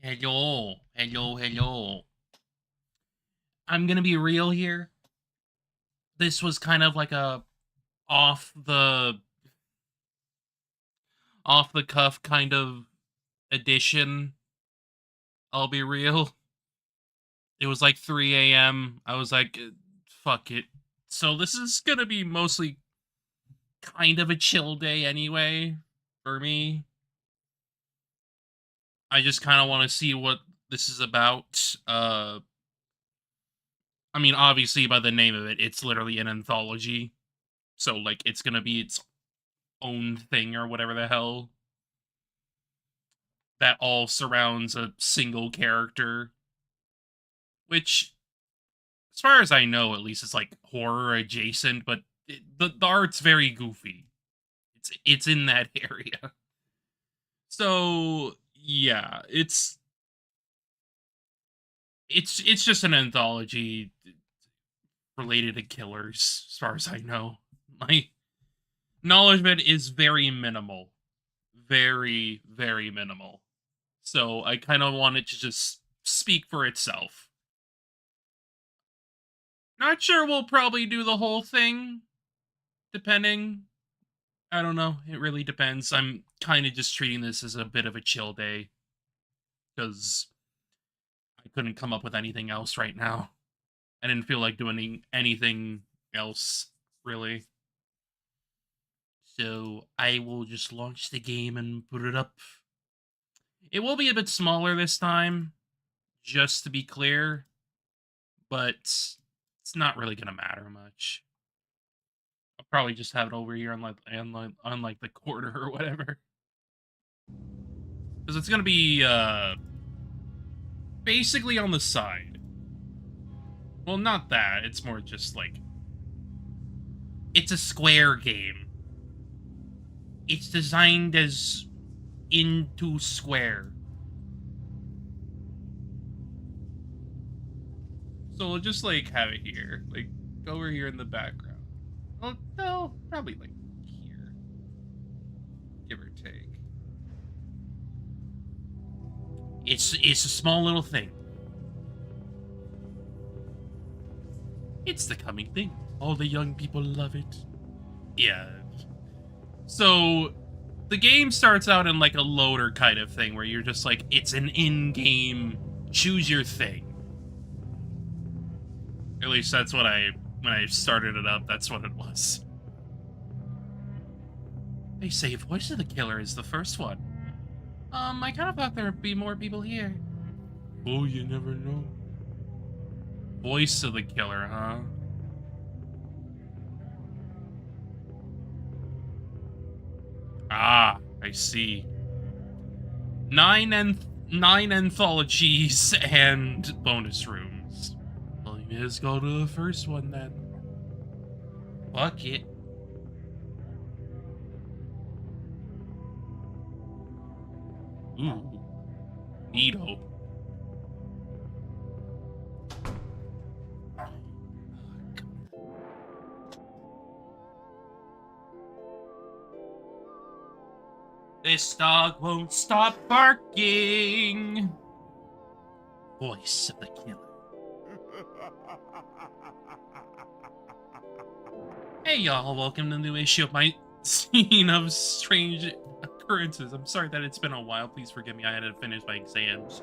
Hello, hello, hello. I'm gonna be real here. This was kind of like a off the off the cuff kind of edition. I'll be real. It was like 3 a.m. I was like, fuck it. So this is gonna be mostly kind of a chill day anyway for me. I just kind of want to see what this is about. I mean, obviously by the name of it, it's literally an anthology. So like, it's gonna be its own thing or whatever the hell that all surrounds a single character, which, as far as I know, at least it's like horror adjacent, but the art's very goofy. It's in that area. So yeah, it's just an anthology related to killers, as far as I know. My knowledge of it is very minimal, very very minimal. So I kind of want it to just speak for itself. Not sure we'll probably do the whole thing, depending. I don't know. It really depends. I'm kind of just treating this as a bit of a chill day because I couldn't come up with anything else right now. I didn't feel like doing anything else, really. So I will just launch the game and put it up. It will be a bit smaller this time, just to be clear, but it's not really going to matter much. I'll probably just have it over here on like the corner or whatever. Because it's gonna be basically on the side. Well, not that. It's more just like it's a square game. It's designed as into square. So we'll just like have it here, like over here in the background. Well, no, probably like here, give or take. It's a small little thing. It's the coming thing. All the young people love it. Yeah. So the game starts out in like a loader kind of thing where you're just like, it's an in-game choose your thing. At least that's what when I started it up, that's what it was. They say Voice of the Killer is the first one. I kind of thought there'd be more people here. Oh, you never know. Voice of the Killer, huh? Ah, I see. Nine anthologies and bonus rooms. Well, you may as go to the first one then. Fuck it. Ooh. Neato. This dog won't stop barking. Voice of the Killer. Hey y'all, welcome to the new issue of my Scene of Strange Occurrences. I'm sorry that it's been a while, please forgive me, I had to finish my exams.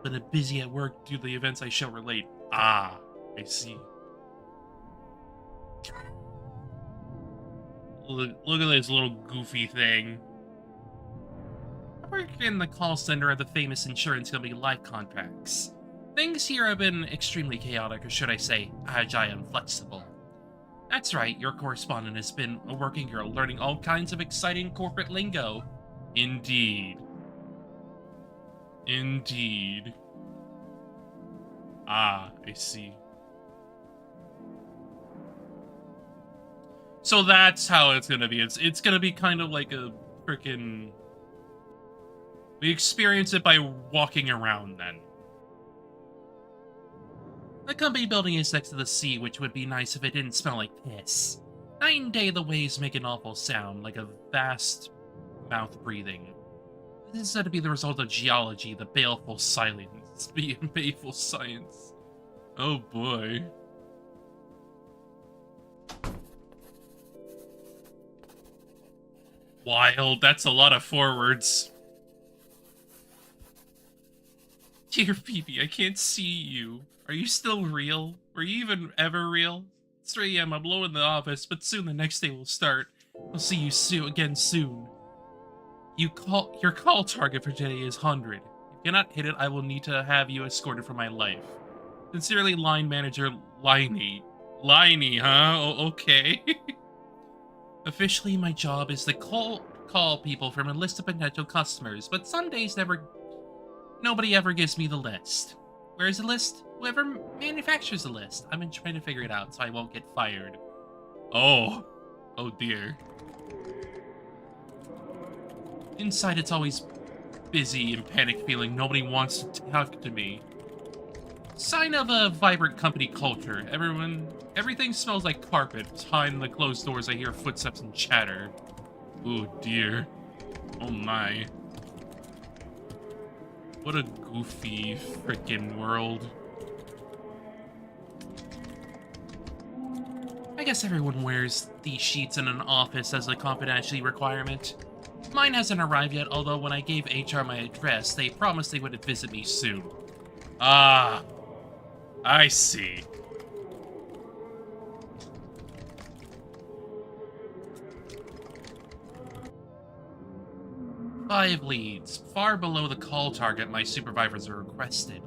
Been busy at work due to the events I shall relate. Ah, I see. Look at this little goofy thing. I work in the call center of the famous insurance company Life Contracts. Things here have been extremely chaotic, or should I say, agile and flexible. That's right, your correspondent has been a working girl learning all kinds of exciting corporate lingo. Indeed. Indeed. Ah, I see. So that's how it's gonna be. It's gonna be kind of like a freaking... We experience it by walking around, then. The company building is next to the sea, which would be nice if it didn't smell like piss. Night and day, the waves make an awful sound, like a vast mouth breathing. This is said to be the result of geology, the baleful silence. Baleful science. Oh boy. Wild, that's a lot of forwards. Dear Phoebe, I can't see you. Are you still real? Were you even ever real? It's 3 AM, I'm low in the office, but soon the next day will start. I'll see you again soon. Your call target for today is 100. If you cannot hit it, I will need to have you escorted for my life. Sincerely, line manager Liney. Liney, huh? Oh, okay. Officially, my job is to call people from a list of potential customers, but some days nobody ever gives me the list. Where's the list? Whoever manufactures the list. I've been trying to figure it out so I won't get fired. Oh. Oh dear. Inside, it's always busy and panic feeling. Nobody wants to talk to me. Sign of a vibrant company culture. Everything smells like carpet. Behind the closed doors, I hear footsteps and chatter. Oh dear. Oh my. What a goofy frickin' world. I guess everyone wears these sheets in an office as a confidentiality requirement. Mine hasn't arrived yet, although when I gave HR my address, they promised they would visit me soon. Ah, I see. Five leads, far below the call target my supervisors have requested.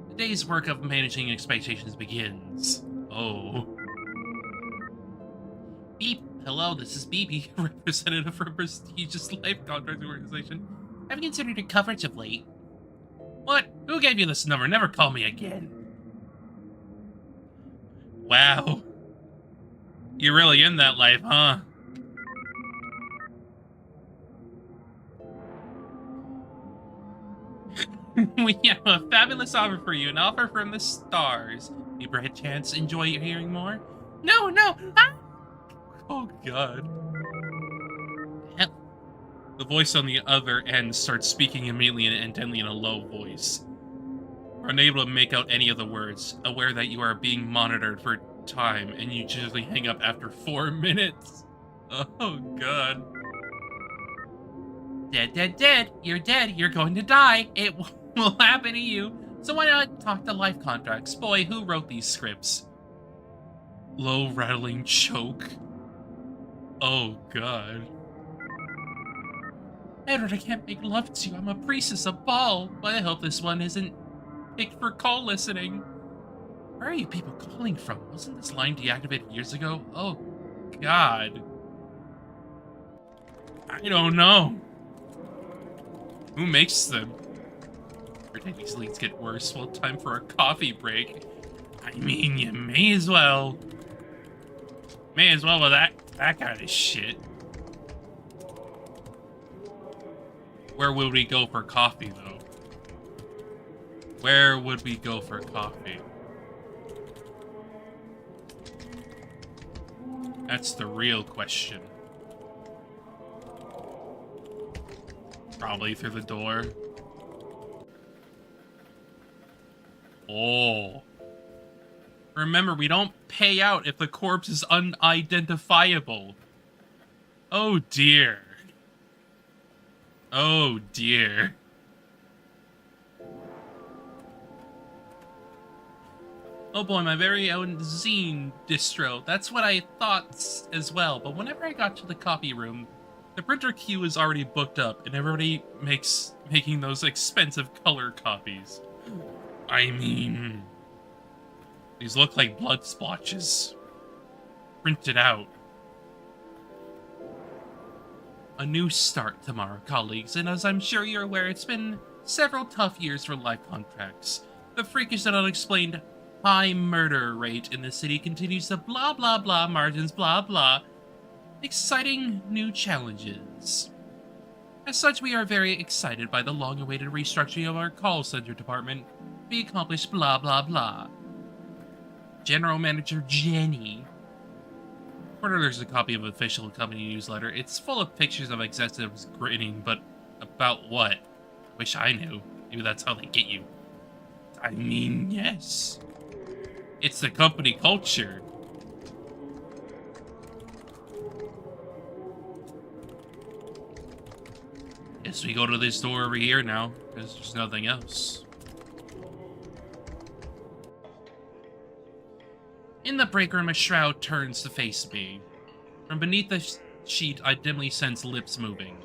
The day's work of managing expectations begins. Oh. Beep. Hello, this is BB, representative for a prestigious life contracting organization. Have you considered your coverage of late? What? Who gave you this number? Never call me again. Wow. You're really in that life, huh? We have a fabulous offer for you, an offer from the stars. You perchance enjoy hearing more? No, no! Ah! Oh god. The voice on the other end starts speaking immediately and intently in a low voice. We're unable to make out any of the words, aware that you are being monitored for time, and you usually hang up after 4 minutes. Oh god. Dead, dead, dead. You're dead. You're going to die. It will happen to you. So why not talk to life contracts? Boy, who wrote these scripts? Low rattling choke. Oh god. Edward, I can't make love to you. I'm a priestess of Baal. But I hope this one isn't picked for call listening. Where are you people calling from? Wasn't this line deactivated years ago? Oh god. I don't know. Who makes them? Every day these leads get worse. Well, time for a coffee break. I mean, you may as well. May as well with that kind of shit. Where would we go for coffee, though? Where would we go for coffee? That's the real question. Probably through the door. Oh. Remember, we don't pay out if the corpse is unidentifiable. Oh dear. Oh dear. Oh boy, my very own zine distro. That's what I thought as well, but whenever I got to the copy room, the printer queue is already booked up, and everybody making those expensive color copies. I mean, these look like blood splotches. Printed out. A new start tomorrow, colleagues, and as I'm sure you're aware, it's been several tough years for life contracts. The freakish and unexplained high murder rate in the city continues to blah blah blah margins blah blah. Exciting new challenges. As such, we are very excited by the long-awaited restructuring of our call center department. We accomplished blah blah blah. General Manager Jenny. Corner, there's a copy of an official company newsletter. It's full of pictures of executives grinning, but About what? Wish I knew. Maybe that's how they get you. I mean, yes. It's the company culture. Guess we go to this door over here now, because there's nothing else. In the break room, a shroud turns to face me. From beneath the sheet, I dimly sense lips moving.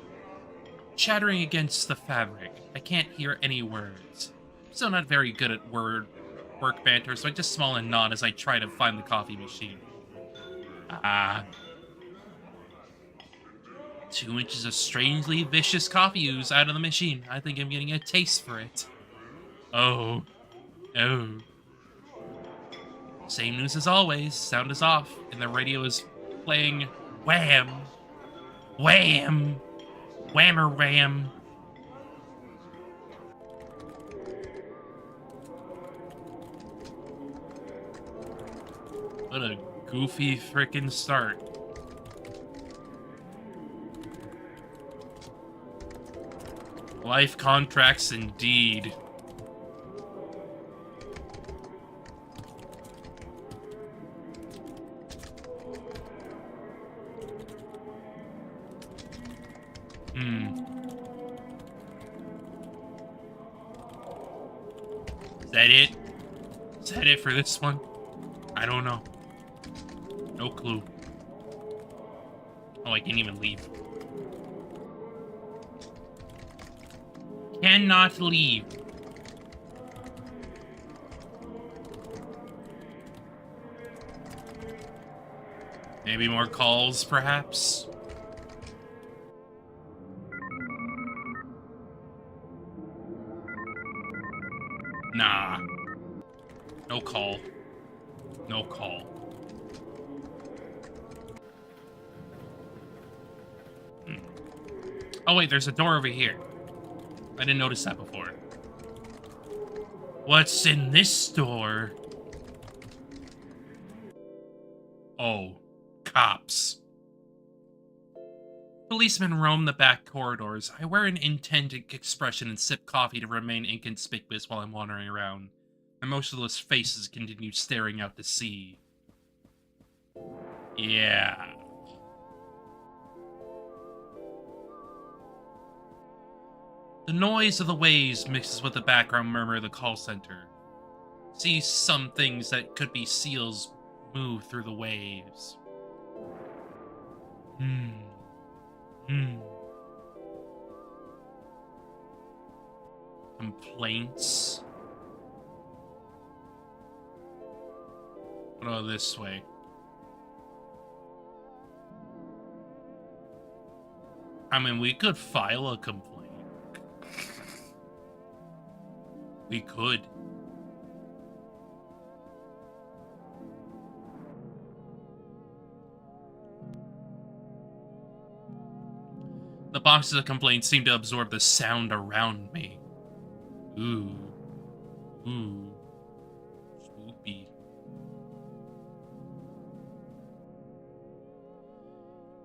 Chattering against the fabric. I can't hear any words. I'm still not very good at work banter, so I just smile and nod as I try to find the coffee machine. 2 inches of strangely vicious coffee ooze out of the machine. I think I'm getting a taste for it. Oh. Oh. Same news as always. Sound is off, and the radio is playing Wham! Wham! Whammer Wham! What a goofy frickin' start. Life contracts indeed. Is that it? Is that it for this one? I don't know. No clue. Oh, I can't even leave. Cannot leave. Maybe more calls, perhaps? Nah. No call. No call. Oh wait, there's a door over here. I didn't notice that before. What's in this door? Oh, cops. Policemen roam the back corridors. I wear an intent expression and sip coffee to remain inconspicuous while I'm wandering around. My motionless faces continue staring out to sea. Yeah. The noise of the waves mixes with the background murmur of the call center. See some things that could be seals move through the waves. Complaints? What about this way? I mean, we could file a complaint. We could. The boxes of complaints seem to absorb the sound around me. Ooh. Ooh. Spoopy.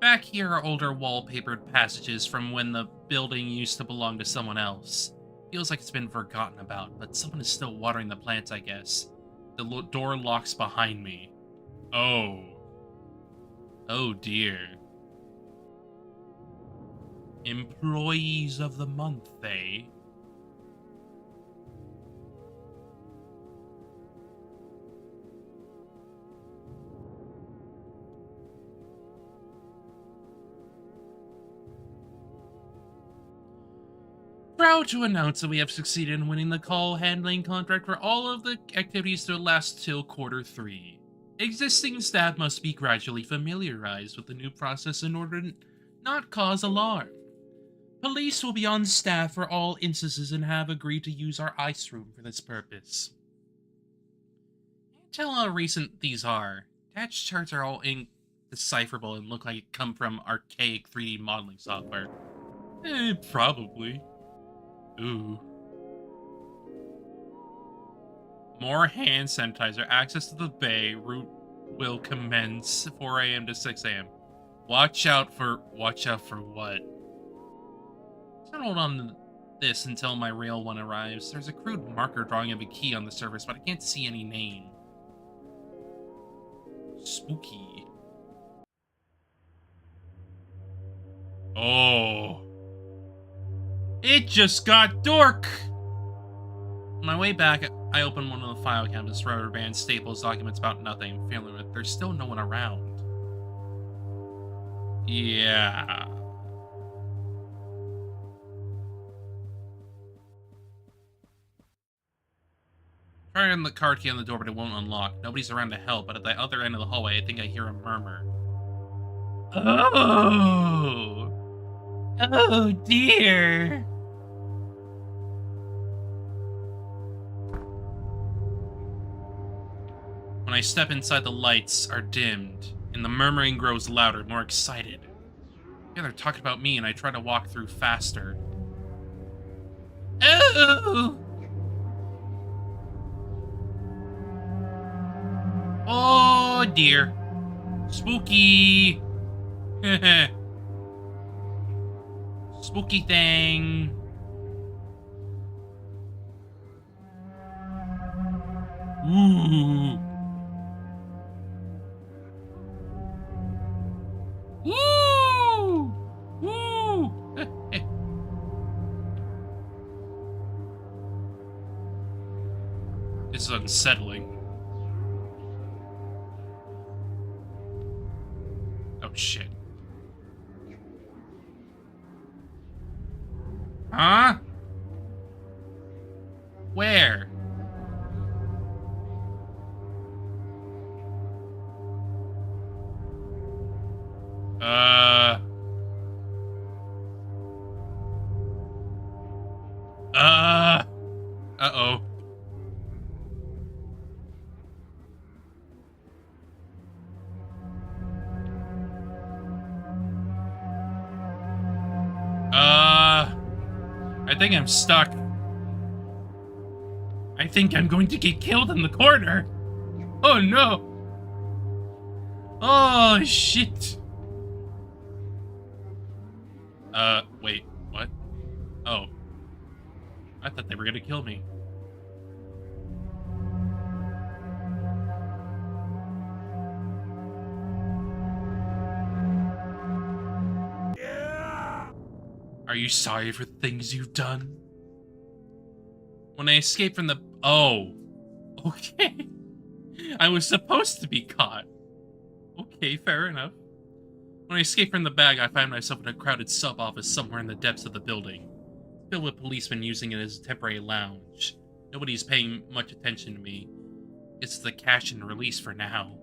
Back here are older wallpapered passages from when the building used to belong to someone else. Feels like it's been forgotten about, but someone is still watering the plants, I guess. The door locks behind me. Oh. Oh dear. Employees of the month, eh? Proud to announce that we have succeeded in winning the call handling contract for all of the activities to last till Q3. Existing staff must be gradually familiarized with the new process in order to not cause alarm. Police will be on staff for all instances and have agreed to use our ice room for this purpose. Can't tell how recent these are. Attached charts are all indecipherable and look like it come from archaic 3D modeling software. Probably. Ooh. More hand sanitizer. Access to the bay. Route will commence 4 a.m. to 6 a.m. Watch out for what? I'll hold on to this until my real one arrives. There's a crude marker drawing of a key on the surface, but I can't see any name. Spooky. Oh. It just got dark! On my way back, I opened one of the file cabinets, rubber bands, staples, documents about nothing, feeling that there's still no one around. Yeah. Trying the card key on the door, but it won't unlock. Nobody's around to help, but at the other end of the hallway, I think I hear a murmur. Oh! Oh dear! When I step inside, the lights are dimmed, and the murmuring grows louder, more excited. Yeah, they're talking about me, and I try to walk through faster. Oh! Oh dear. Spooky. Spooky thing. Ooh. Woo! Woo! This is unsettling. Oh shit. Huh? Where? Uh-oh. I think I'm stuck. I think I'm going to get killed in the corner. Oh no. Oh shit. Wait, what? Oh. I thought they were gonna kill me. Are you sorry for things you've done? When I escaped from the... Oh. Okay. I was supposed to be caught. Okay, fair enough. When I escaped from the bag, I found myself in a crowded sub-office somewhere in the depths of the building, filled with policemen using it as a temporary lounge. Nobody's paying much attention to me. It's the catch and release for now.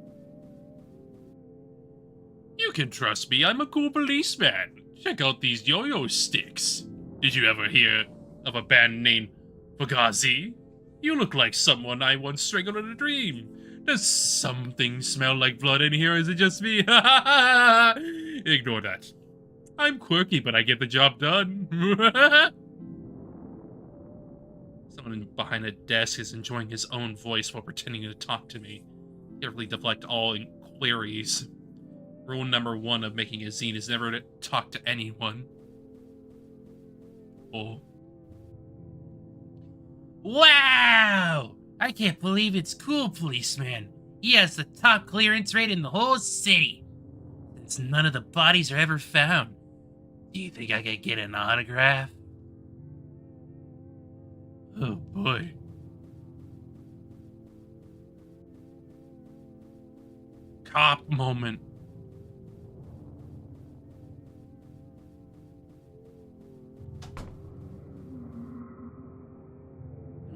You can trust me, I'm a cool policeman. Check out these yo-yo sticks. Did you ever hear of a band named Fugazi? You look like someone I once strangled in a dream. Does something smell like blood in here, or is it just me? Ignore that. I'm quirky, but I get the job done. Someone behind a desk is enjoying his own voice while pretending to talk to me. Carefully deflect all inquiries. Rule number 1 of making a zine is never to talk to anyone. Oh. Wow! I can't believe it's cool, policeman. He has the top clearance rate in the whole city. Since none of the bodies are ever found. Do you think I could get an autograph? Oh boy. Cop moment.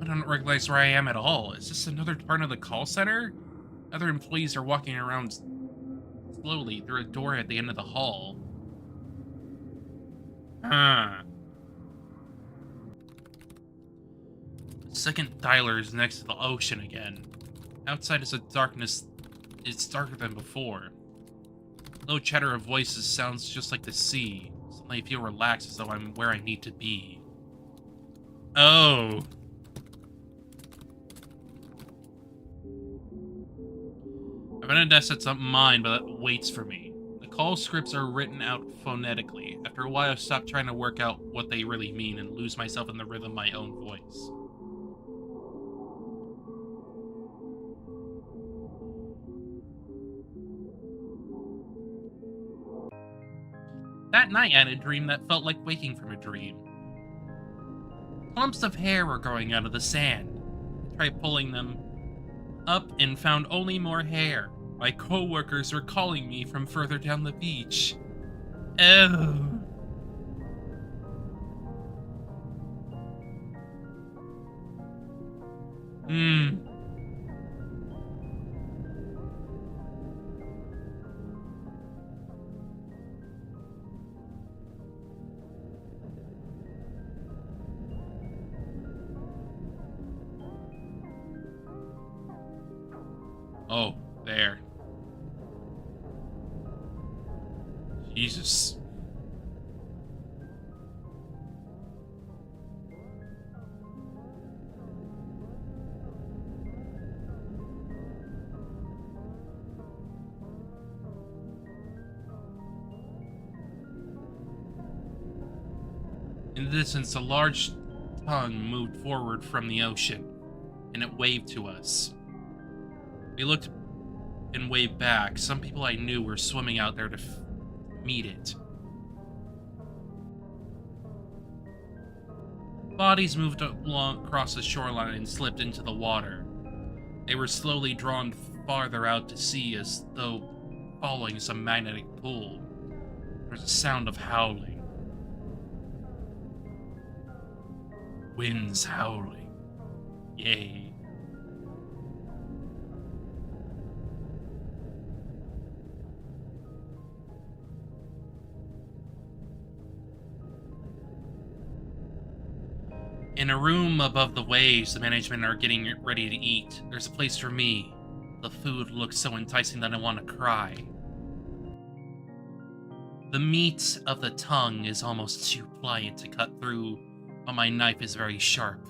I don't recognize where I am at all. Is this another part of the call center? Other employees are walking around slowly through a door at the end of the hall. Huh. The second dialer is next to the ocean again. Outside is a darkness. It's darker than before. Low chatter of voices sounds just like the sea. Suddenly I feel relaxed as though I'm where I need to be. Oh. I've been a desk that's not mine, but that waits for me. The call scripts are written out phonetically. After a while, I stop trying to work out what they really mean and lose myself in the rhythm of my own voice. That night, I had a dream that felt like waking from a dream. Clumps of hair were growing out of the sand. I tried pulling them up and found only more hair. My co-workers were calling me from further down the beach. Oh. Oh, there. Jesus. In the distance, a large tongue moved forward from the ocean, and it waved to us. We looked and waved back. Some people I knew were swimming out there to meet it. Bodies moved along across the shoreline and slipped into the water. They were slowly drawn farther out to sea as though following some magnetic pull. There was a sound of howling. Winds howling. Yay. In a room above the waves, the management are getting ready to eat. There's a place for me. The food looks so enticing that I want to cry. The meat of the tongue is almost too pliant to cut through, but my knife is very sharp.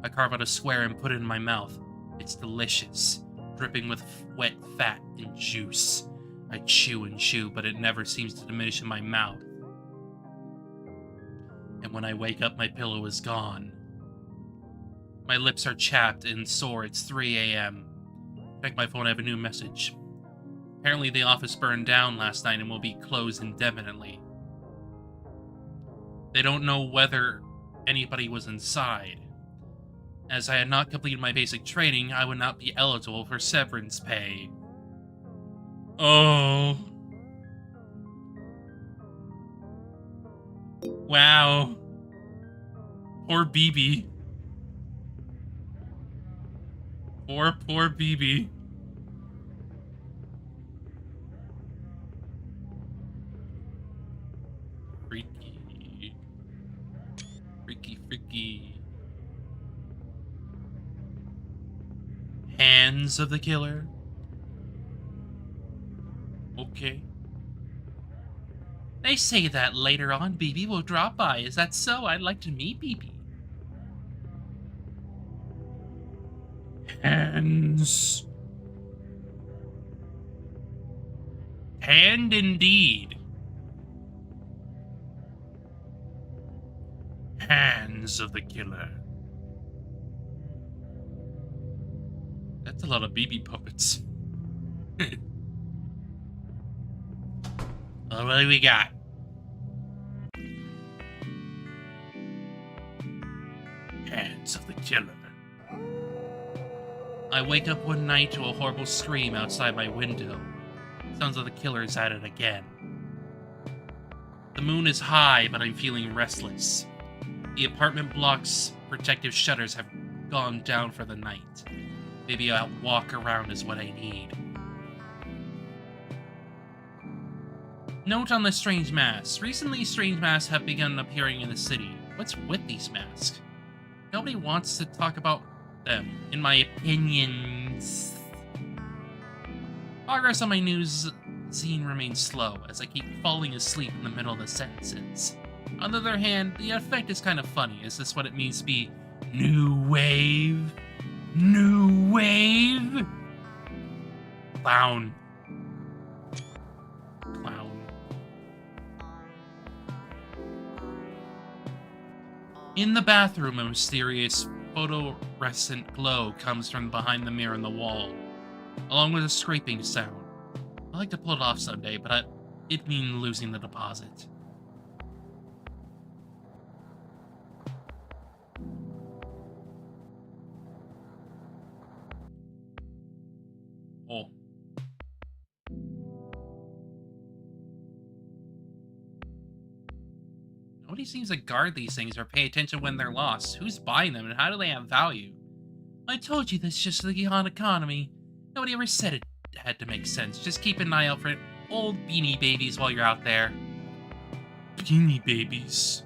I carve out a square and put it in my mouth. It's delicious, dripping with wet fat and juice. I chew and chew, but it never seems to diminish in my mouth. And when I wake up, my pillow is gone. My lips are chapped and sore. It's 3 a.m. Check my phone, I have a new message. Apparently the office burned down last night and will be closed indefinitely. They don't know whether anybody was inside. As I had not completed my basic training, I would not be eligible for severance pay. Oh. Wow. Poor BB. Poor BB. Freaky. Freaky. Hands of the killer. Okay. They say that later on BB will drop by. Is that so? I'd like to meet BB. Hands. Hand indeed. Hands of the killer. That's a lot of BB puppets. Well, what do we got? Hands of the killer. I wake up one night to a horrible scream outside my window. Sounds like the killer is at it again. The moon is high, but I'm feeling restless. The apartment block's protective shutters have gone down for the night. Maybe a walk around is what I need. Note on the strange masks. Recently, strange masks have begun appearing in the city. What's with these masks? Nobody wants to talk about them, in my opinions. Progress on my news zine remains slow, as I keep falling asleep in the middle of the sentences. On the other hand, the effect is kind of funny. Is this what it means to be new wave? New wave? Clown. Clown. In the bathroom, a mysterious photorescent glow comes from behind the mirror on the wall, along with a scraping sound. I'd like to pull it off someday, but it'd mean losing the deposit. Oh. Nobody seems to guard these things or pay attention when they're lost. Who's buying them and how do they have value? I told you that's just the Gihan economy. Nobody ever said it had to make sense. Just keep an eye out for old beanie babies while you're out there. Beanie babies.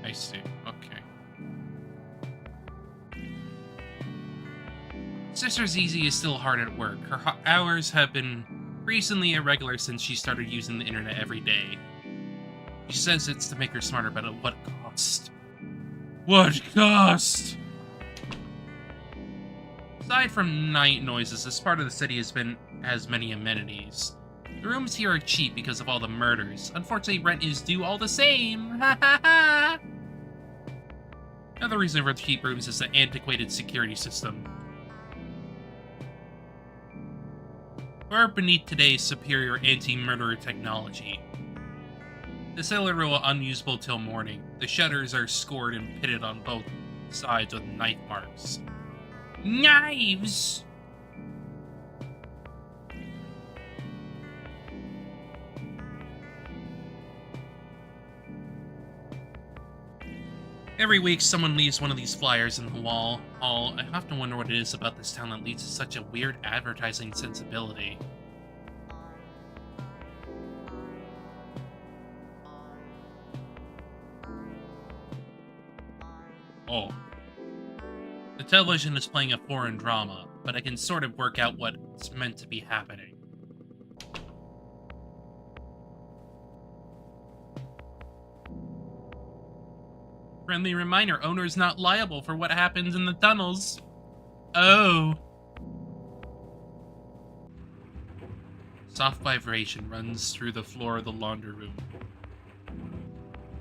I see. Okay. Sister Zizi is still hard at work. Her hours have been recently irregular since she started using the internet every day. She says it's to make her smarter, but at what cost? What cost? Aside from night noises, this part of the city has many amenities. The rooms here are cheap because of all the murders. Unfortunately, rent is due all the same. Ha ha ha! Another reason for the cheap rooms is the antiquated security system. We're beneath today's superior anti-murderer technology. The cellar will unusable till morning. The shutters are scored and pitted on both sides with knife marks. Knives! Every week, someone leaves one of these flyers in the wall. I have to wonder what it is about this town that leads to such a weird advertising sensibility. Oh. The television is playing a foreign drama, but I can sort of work out what's meant to be happening. Friendly reminder, owner is not liable for what happens in the tunnels. Oh. Soft vibration runs through the floor of the laundry room.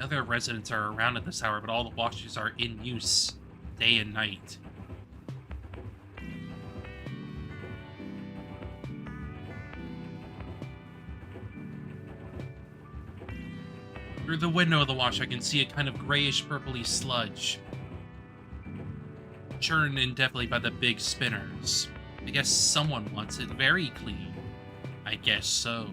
Other residents are around at this hour, but all the washers are in use, day and night. Through the window of the wash, I can see a kind of grayish-purpley sludge, churned indefinitely by the big spinners. I guess someone wants it very clean. I guess so.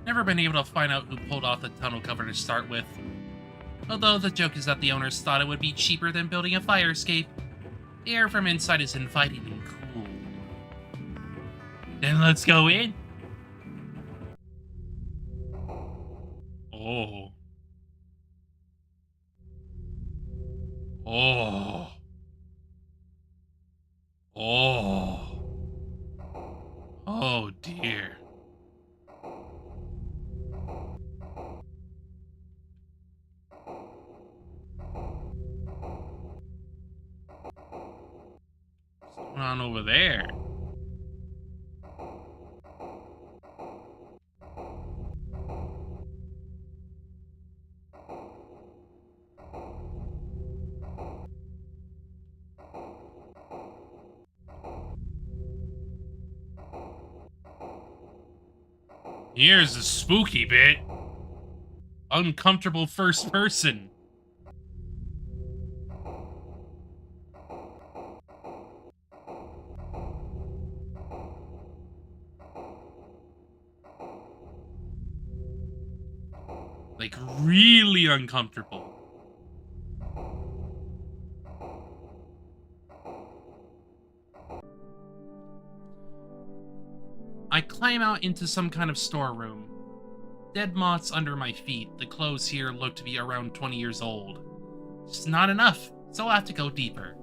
Never been able to find out who pulled off the tunnel cover to start with. Although the joke is that the owners thought it would be cheaper than building a fire escape. The air from inside is inviting and cool. Then let's go in. Oh. Oh. Oh. Oh dear. What's going on over there? Here's the spooky bit. Uncomfortable first person. Like, really uncomfortable. I climb out into some kind of storeroom. Dead moths under my feet. The clothes here look to be around 20 years old. It's not enough, so I'll have to go deeper.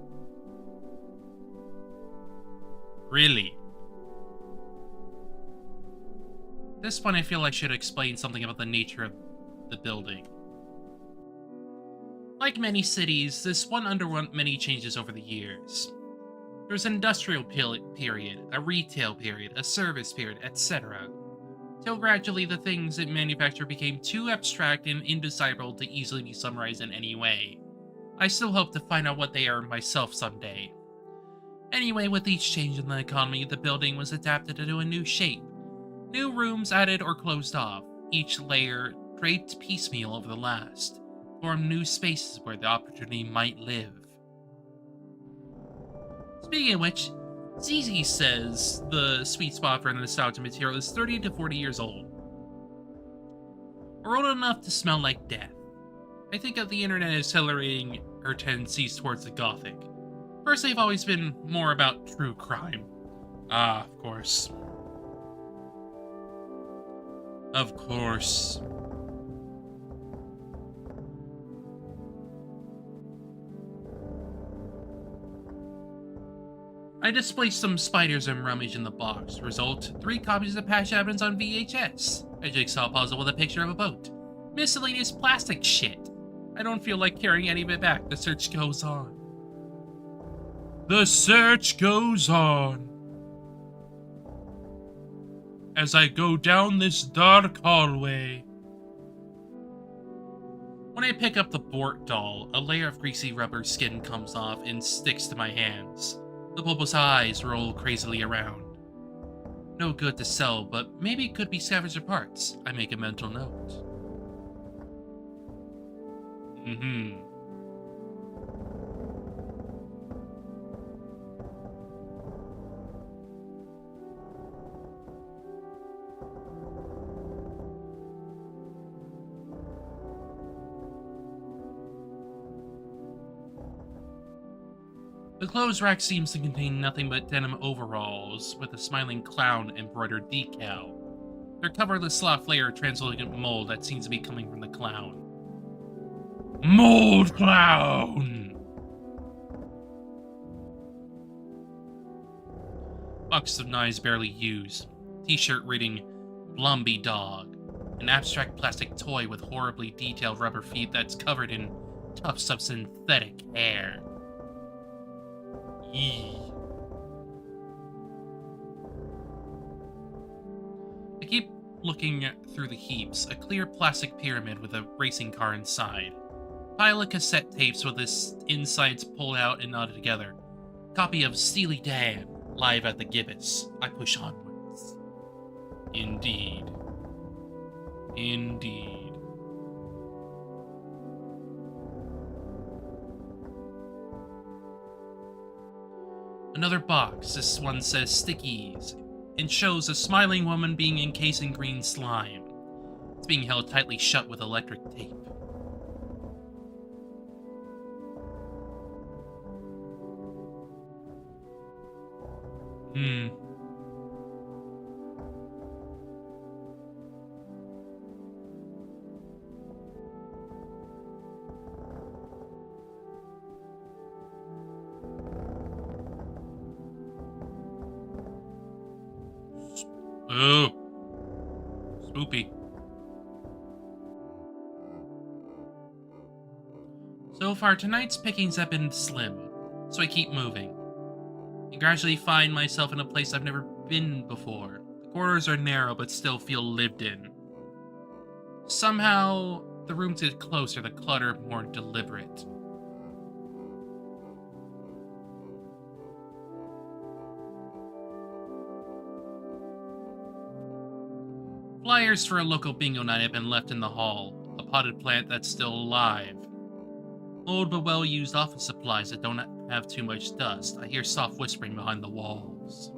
Really? At this point, I feel I should explain something about the nature of the building. Like many cities, this one underwent many changes over the years. There was an industrial period, a retail period, a service period, etc. Till gradually the things it manufactured became too abstract and indecipherable to easily be summarized in any way. I still hope to find out what they are myself someday. Anyway, with each change in the economy, the building was adapted into a new shape. New rooms added or closed off, each layer draped piecemeal over the last, formed new spaces where the opportunity might live. Speaking of which, ZZ says the sweet spot for the nostalgia material is 30 to 40 years old. Or old enough to smell like death. I think of the internet as accelerating her tendencies towards the gothic. First, they've always been more about true crime. Ah, of course. Of course. I displaced some spiders and rummage in the box. Result, 3 copies of Patch Adams on VHS. A jigsaw puzzle with a picture of a boat. Miscellaneous plastic shit. I don't feel like carrying any of it back. The search goes on. The search goes on. As I go down this dark hallway. When I pick up the Bort doll, a layer of greasy rubber skin comes off and sticks to my hands. The bulbous eyes roll crazily around. No good to sell, but maybe it could be scavenger parts. I make a mental note. The clothes rack seems to contain nothing but denim overalls with a smiling clown embroidered decal. They're covered with soft layer of translucent mold that seems to be coming from the clown. Mold clown! Box of knives barely used. T-shirt reading Blumby Dog. An abstract plastic toy with horribly detailed rubber feet that's covered in tufts of synthetic hair. Yee. I keep looking through the heaps. A clear plastic pyramid with a racing car inside. Pile of cassette tapes with its insides pulled out and knotted together. Copy of Steely Dan, live at the Gibbous. I push onwards. Indeed. Indeed. Another box. This one says stickies and shows a smiling woman being encased in green slime. It's being held tightly shut with electric tape. Oh. Spoopy. So far, tonight's pickings have been slim, so I keep moving. I gradually find myself in a place I've never been before. The corridors are narrow, but still feel lived in. Somehow, the rooms get closer, the clutter more deliberate. Flyers for a local bingo night have been left in the hall, a potted plant that's still alive. Old but well-used office supplies that don't have too much dust. I hear soft whispering behind the walls.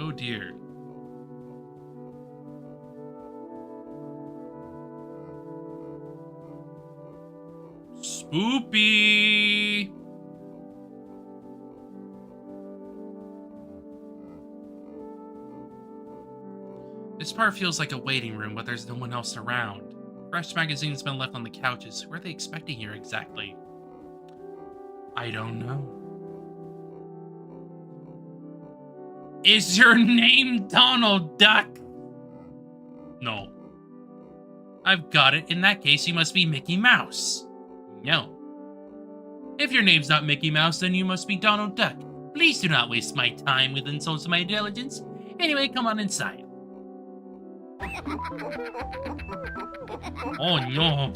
Oh dear. Spoopy! This part feels like a waiting room, but there's no one else around. Fresh magazines been left on the couches. Who are they expecting here exactly? I don't know. Is your name Donald Duck? No. I've got it. In that case, you must be Mickey Mouse. No. If your name's not Mickey Mouse, then you must be Donald Duck. Please do not waste my time with insults to my intelligence. Anyway, come on inside. Oh no.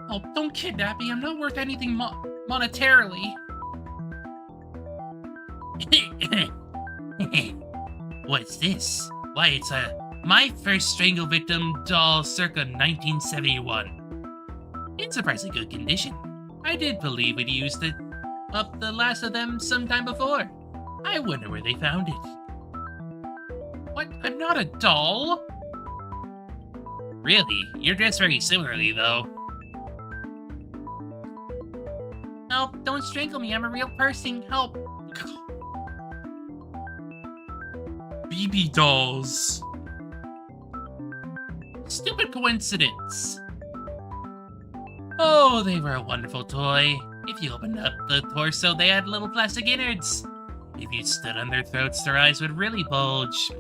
Oh, don't kidnap me. I'm not worth anything monetarily. What's this? Why, it's my first strangle victim doll circa 1971. In surprisingly good condition. I did believe we'd used up the last of them sometime before. I wonder where they found it. What? I'm not a doll. Really? You're dressed very similarly, though. Help, don't strangle me. I'm a real person. Help. BB dolls. Stupid coincidence. Oh, they were a wonderful toy. If you opened up the torso, they had little plastic innards. If you stood on their throats, their eyes would really bulge.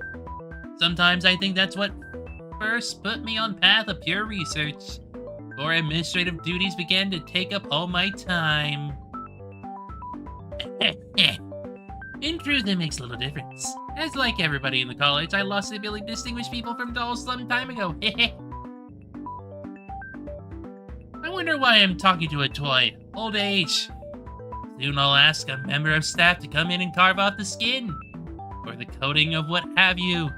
Sometimes I think that's what first put me on path of pure research, before administrative duties began to take up all my time. In truth, it makes little difference. As like everybody in the college, I lost the ability to distinguish people from dolls some time ago. I wonder why I'm talking to a toy. Old age. Soon I'll ask a member of staff to come in and carve off the skin, or the coating of what have you.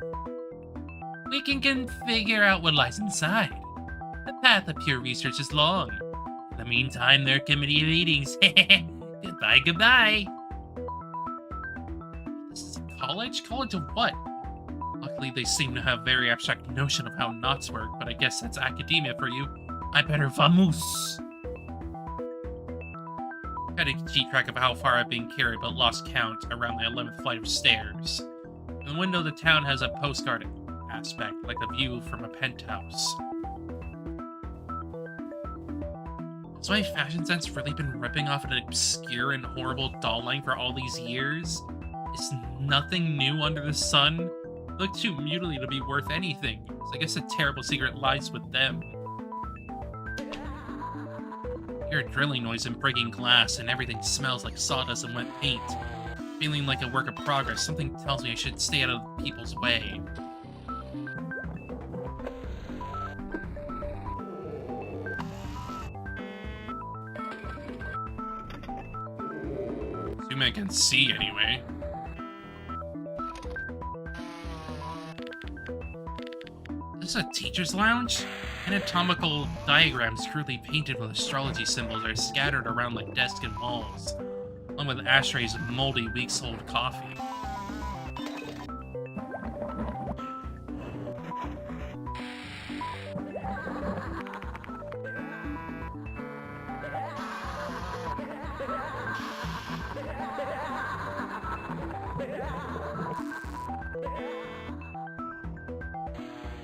We can figure out what lies inside. The path of pure research is long. In the meantime, there are committee meetings. Goodbye, goodbye. This is a college? College of what? Luckily, they seem to have a very abstract notion of how knots work, but I guess that's academia for you. I better vamoose. Gotta keep track of how far I've been carried, but lost count around the 11th flight of stairs. In the window of the town has a postcard aspect, like a view from a penthouse. Has my fashion sense really been ripping off an obscure and horrible doll line for all these years? Is nothing new under the sun? Look too mutilated to be worth anything, so I guess the terrible secret lies with them. I hear a drilling noise and breaking glass, and everything smells like sawdust and wet paint. Feeling like a work in progress, something tells me I should stay out of people's way. Assume I can see anyway. Is this a teacher's lounge? Anatomical diagrams crudely painted with astrology symbols are scattered around like desks and walls, along with ashtrays of moldy, weeks-old coffee.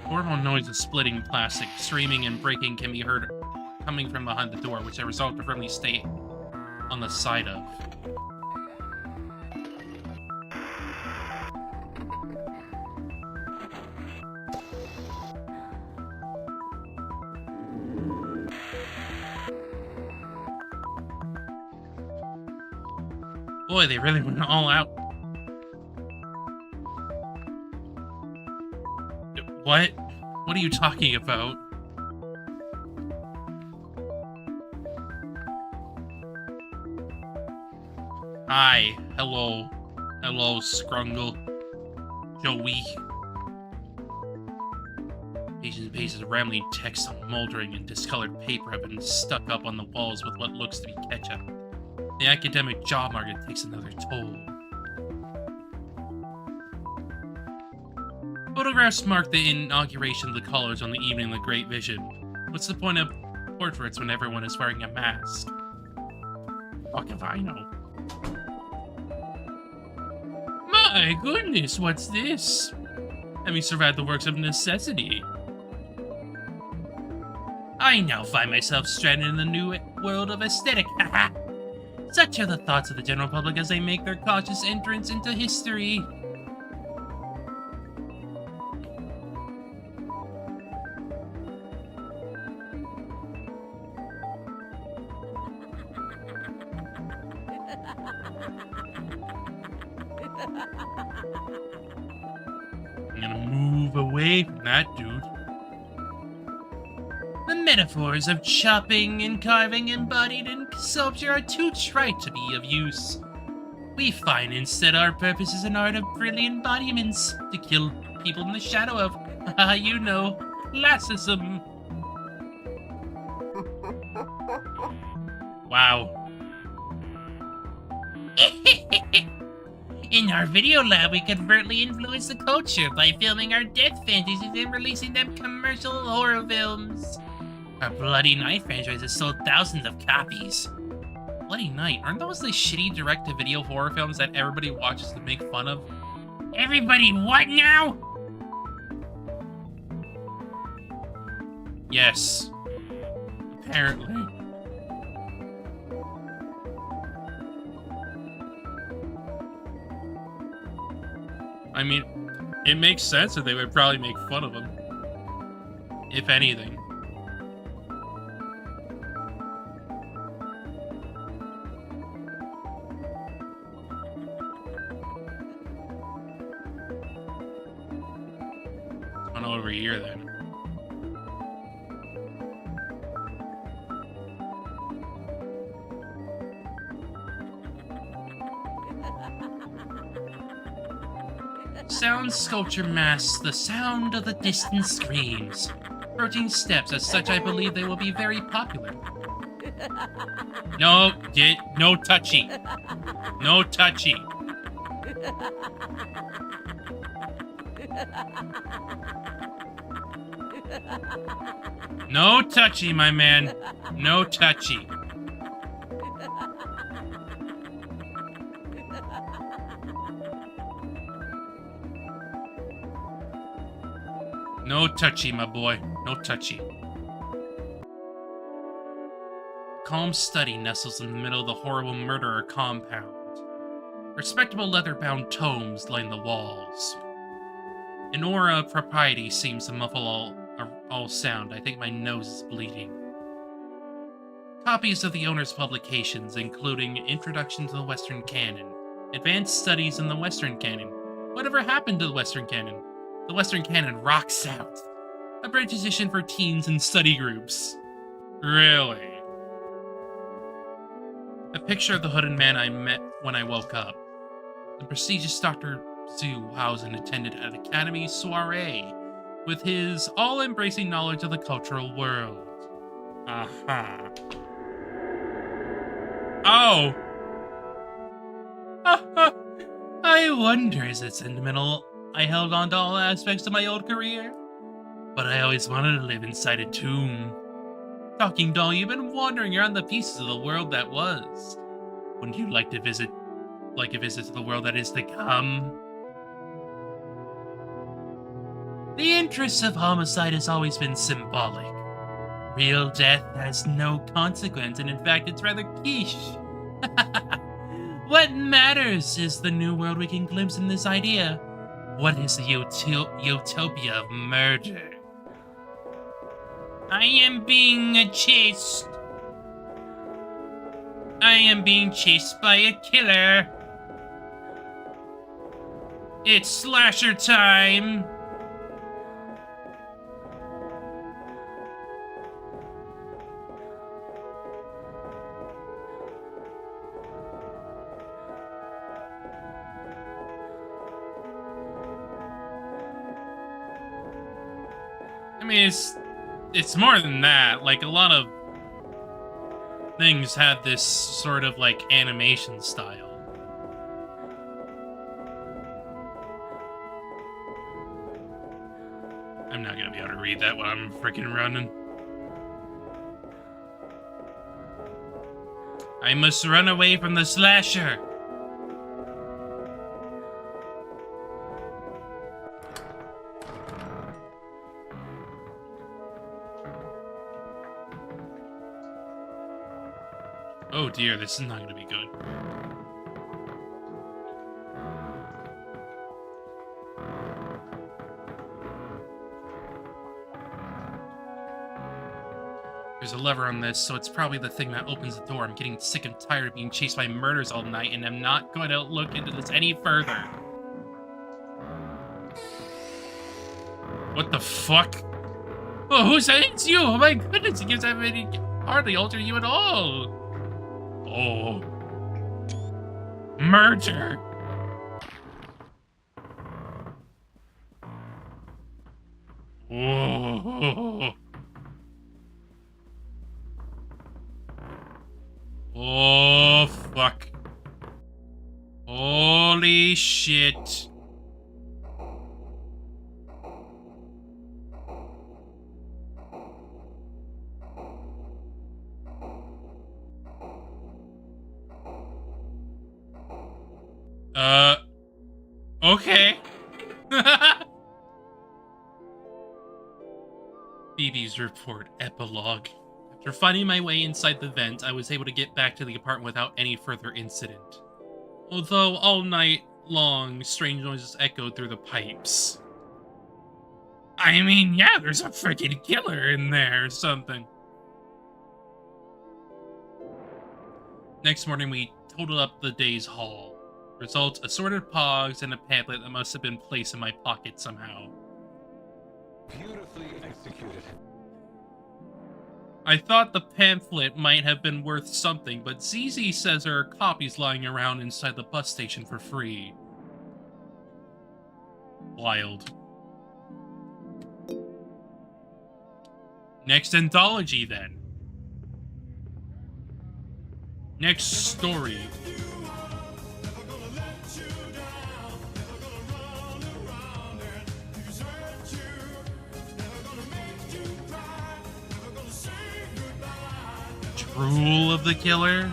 Horrible noise of splitting plastic, screaming and breaking can be heard coming from behind the door, which I resolve to firmly stay on the side of. Boy, they really went all out. What? What are you talking about? Hi. Hello. Hello, Scrungle. Joey. Pages and pages of rambling text on moldering and discolored paper have been stuck up on the walls with what looks to be ketchup. The academic job market takes another toll. Photographs mark the inauguration of the college on the evening of the Great Vision. What's the point of portraits when everyone is wearing a mask? Fuck if I know. My goodness, what's this? having survived the works of necessity. I now find myself stranded in the new world of aesthetic. Such are the thoughts of the general public as they make their cautious entrance into history. I'm gonna move away from that dude. The metaphors of chopping and carving embodied in sculpture are too trite to be of use. We find instead our purpose is an art of brilliant embodiments to kill people in the shadow of, you know, classism. Wow. In our video lab, we covertly influence the culture by filming our death fantasies and releasing them commercial horror films. Our Bloody Night franchise has sold thousands of copies. Bloody Night? Aren't those the shitty direct-to-video horror films that everybody watches to make fun of? Everybody what now? Yes. Apparently. I mean, it makes sense that they would probably make fun of him. If anything. It's on over here then. Sound sculpture masks the sound of the distant screams. Approaching steps, as such I believe they will be very popular. No touchy. No touchy. No touchy, my man. No touchy. No touchy, my boy. No touchy. Calm study nestles in the middle of the horrible murderer compound. Respectable leather-bound tomes line the walls. An aura of propriety seems to muffle all sound. I think my nose is bleeding. Copies of the owner's publications, including Introduction to the Western Canon, Advanced Studies in the Western Canon. Whatever happened to the Western Canon? The Western Canon rocks out. A British edition for teens and study groups. Really? A picture of the hooded man I met when I woke up. The prestigious Dr. Zhu Hausen attended an academy soiree with his all-embracing knowledge of the cultural world. Aha. Oh! I wonder, is it sentimental? I held on to all aspects of my old career, but I always wanted to live inside a tomb. Talking doll, you've been wandering around the pieces of the world that was. Wouldn't you like a visit to the world that is to come? The interest of homicide has always been symbolic. Real death has no consequence, and in fact, it's rather quiche. What matters is the new world we can glimpse in this idea. What is the utopia of murder? I am being chased. I am being chased by a killer. It's slasher time. I mean, it's more than that. Like, a lot of things have this sort of, like, animation style. I'm not gonna be able to read that while I'm freaking running. I must run away from the slasher. Oh dear, this is not going to be good. There's a lever on this, so it's probably the thing that opens the door. I'm getting sick and tired of being chased by murders all night, and I'm not going to look into this any further. What the fuck? Oh, who said it's you? Oh my goodness, he gives that many hardly alter you at all. Oh. Murder. Whoa. Oh, fuck. Holy shit. Okay. Phoebe's report epilogue. After finding my way inside the vent, I was able to get back to the apartment without any further incident. Although all night long, strange noises echoed through the pipes. I mean, yeah, there's a freaking killer in there or something. Next morning, we totaled up the day's haul. Result, assorted pogs and a pamphlet that must have been placed in my pocket somehow. Beautifully executed. I thought the pamphlet might have been worth something, but ZZ says there are copies lying around inside the bus station for free. Wild. Next anthology, then. Next story. Rule of the killer?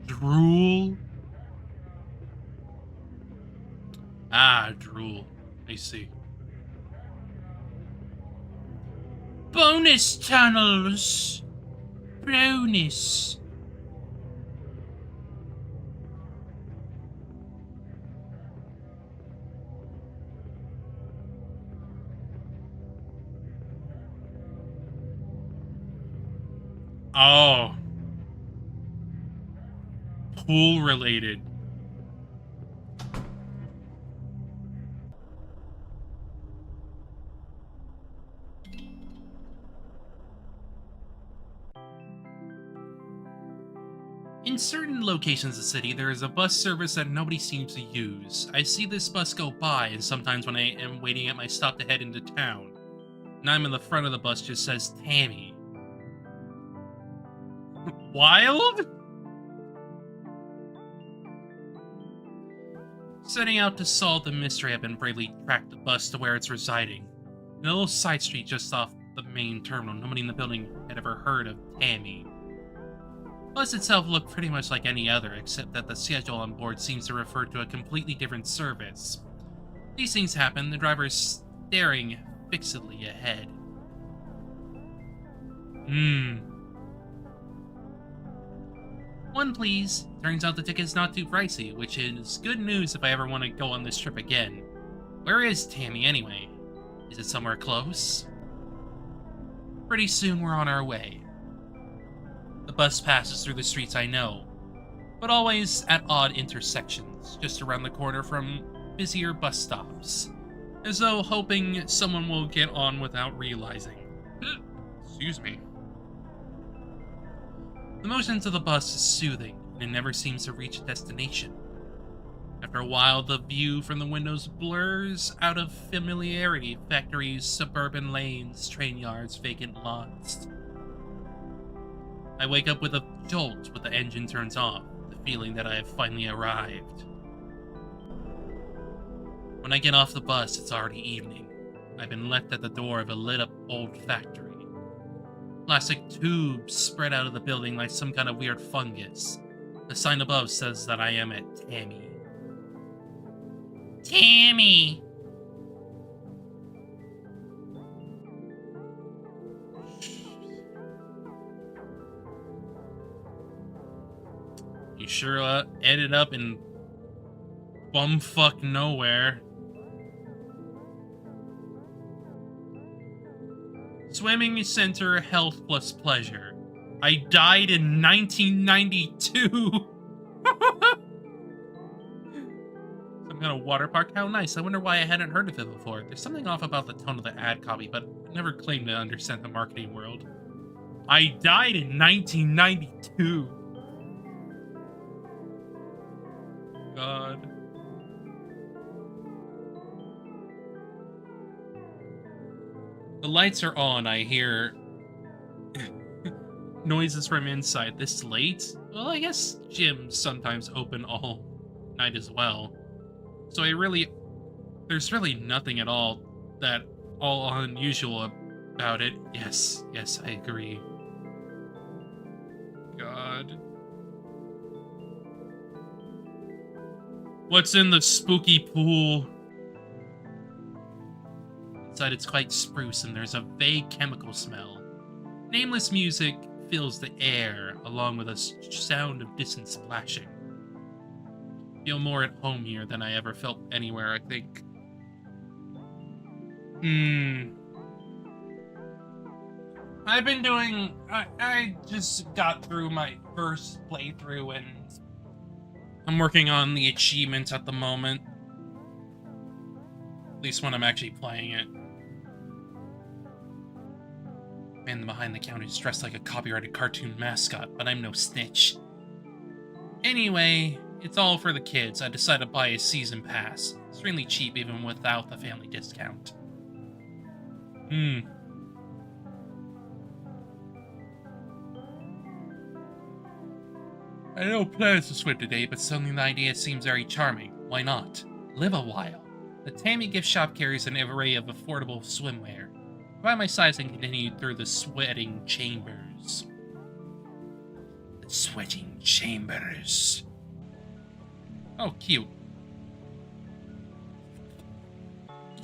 Drool? Ah, drool. I see. Bonus tunnels! Bonus. Oh. Pool related. In certain locations of the city, there is a bus service that nobody seems to use. I see this bus go by, and sometimes when I am waiting at my stop to head into town, and I'm in the front of the bus just says Tammy. Wild? Setting out to solve the mystery, I've been bravely tracked the bus to where it's residing. In a little side street just off the main terminal, nobody in the building had ever heard of Tammy. The bus itself looked pretty much like any other, except that the schedule on board seems to refer to a completely different service. These things happen, the driver is staring fixedly ahead. One, please. Turns out the ticket's not too pricey, which is good news if I ever want to go on this trip again. Where is Tammy, anyway? Is it somewhere close? Pretty soon we're on our way. The bus passes through the streets I know, but always at odd intersections, just around the corner from busier bus stops, as though hoping someone will get on without realizing. Excuse me. The motion of the bus is soothing, and it never seems to reach a destination. After a while, the view from the windows blurs out of familiarity: factories, suburban lanes, train yards, vacant lots. I wake up with a jolt when the engine turns off, the feeling that I have finally arrived. When I get off the bus, it's already evening. I've been left at the door of a lit-up old factory. Plastic tubes spread out of the building like some kind of weird fungus. The sign above says that I am at Tammy. Tammy! You sure ended up in bumfuck nowhere. Swimming Center Health plus Pleasure. I died in 1992. Some kind of water park? How nice. I wonder why I hadn't heard of it before. There's something off about the tone of the ad copy, but I never claimed to understand the marketing world. I died in 1992. God. The lights are on. I hear noises from inside. This late? Well, I guess gyms sometimes open all night as well. So there's really nothing at all that all unusual about it. Yes, I agree. God. What's in the spooky pool? Inside it's quite spruce and there's a vague chemical smell. Nameless music fills the air, along with a sound of distant splashing. I feel more at home here than I ever felt anywhere, I think. I've been doing... I just got through my first playthrough and I'm working on the achievements at the moment. At least when I'm actually playing it. Man behind the counter is dressed like a copyrighted cartoon mascot, but I'm no snitch. Anyway, it's all for the kids. I decided to buy a season pass. It's really cheap even without the family discount. I had no plans to swim today, but suddenly the idea seems very charming. Why not? Live a while. The Tammy gift shop carries an array of affordable swimwear. By my size and continued through the sweating chambers. The sweating chambers. Oh, cute.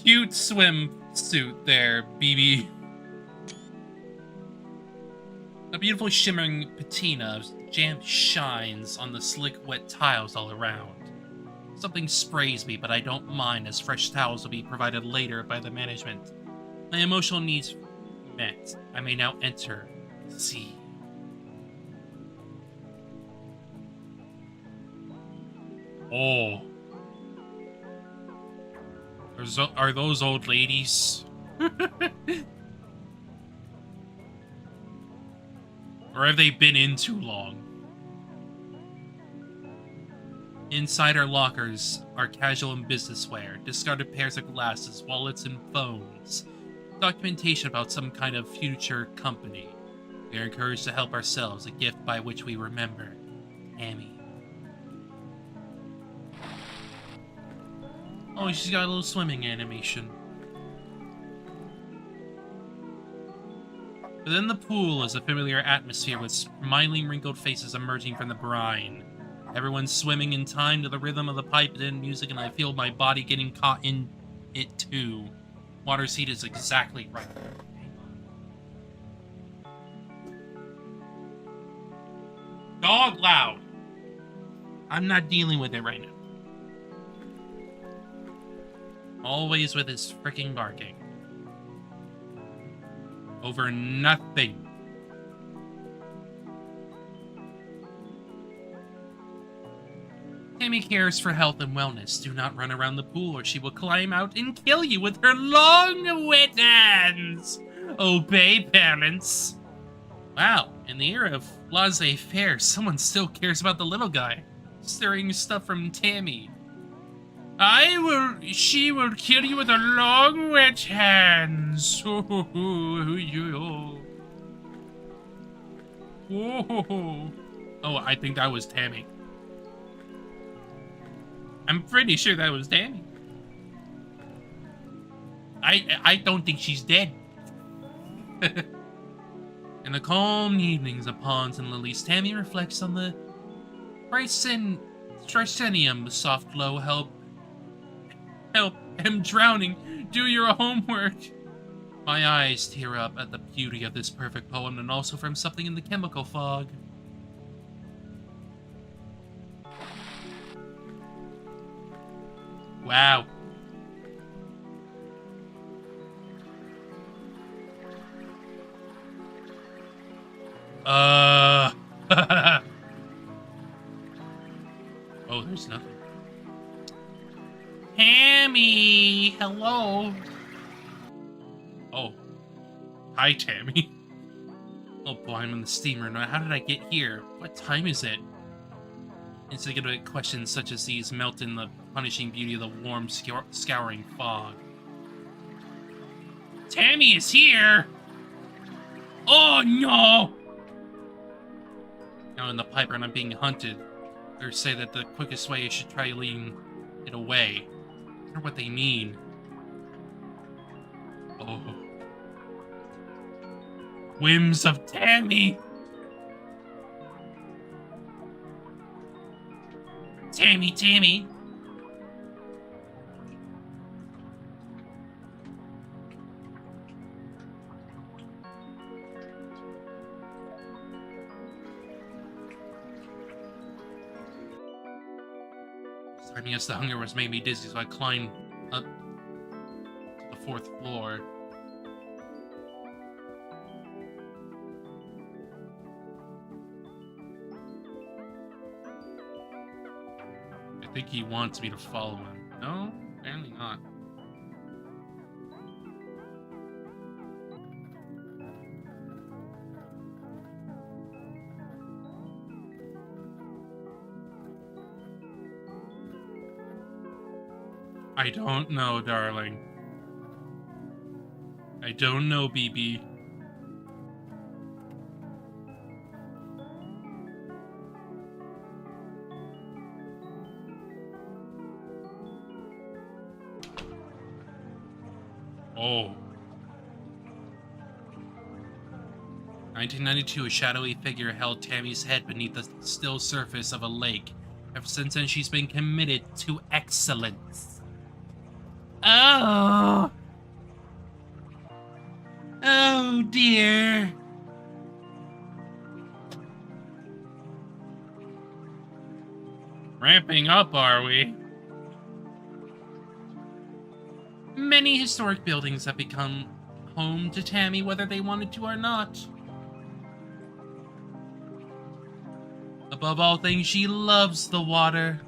Cute swimsuit there, BB. A beautiful shimmering patina of jam shines on the slick wet tiles all around. Something sprays me, but I don't mind as fresh towels will be provided later by the management. My emotional needs met. I may now enter the sea. Oh. Are those old ladies? Or have they been in too long? Inside our lockers are casual and business wear, discarded pairs of glasses, wallets, and phones. Documentation about some kind of future company. We are encouraged to help ourselves, a gift by which we remember Tammy. Oh, she's got a little swimming animation. Within the pool is a familiar atmosphere with smiling wrinkled faces emerging from the brine. Everyone's swimming in time to the rhythm of the piped-in music, and I feel my body getting caught in it too. Water's heat is exactly right. Dog loud! I'm not dealing with it right now. Always with his freaking barking. Over nothing. Tammy cares for health and wellness. Do not run around the pool or she will climb out and kill you with her long, wet hands. Obey parents. Wow, in the era of laissez-faire, someone still cares about the little guy. Stirring stuff from Tammy. She will kill you with her long, wet hands. Oh, I think that was Tammy. I'm pretty sure that was Tammy. I don't think she's dead. In the calm evenings of ponds and lilies, Tammy reflects on the Tricenium soft glow. Help, I'm drowning. Do your homework. My eyes tear up at the beauty of this perfect poem and also from something in the chemical fog. Wow. Oh, there's nothing. Tammy! Hello! Oh. Hi, Tammy. Oh boy, I'm in the steamer now. How did I get here? What time is it? Insignificant questions such as these melt in the punishing beauty of the warm, scouring fog. Tammy is here! Oh no! Now in the piper and I'm being hunted. Others say that the quickest way is to try leading it away. I wonder what they mean. Oh. Whims of Tammy! Tammy, Tammy! I guess the hunger was made me dizzy, so I climbed up to the 4th floor. I think he wants me to follow him. No? Apparently not. I don't know, darling. I don't know, BB. Oh. 1992, a shadowy figure held Tammy's head beneath the still surface of a lake. Ever since then, she's been committed to excellence. Oh. Oh, dear. Ramping up, are we? Many historic buildings have become home to Tammy, whether they wanted to or not. Above all things, she loves the water.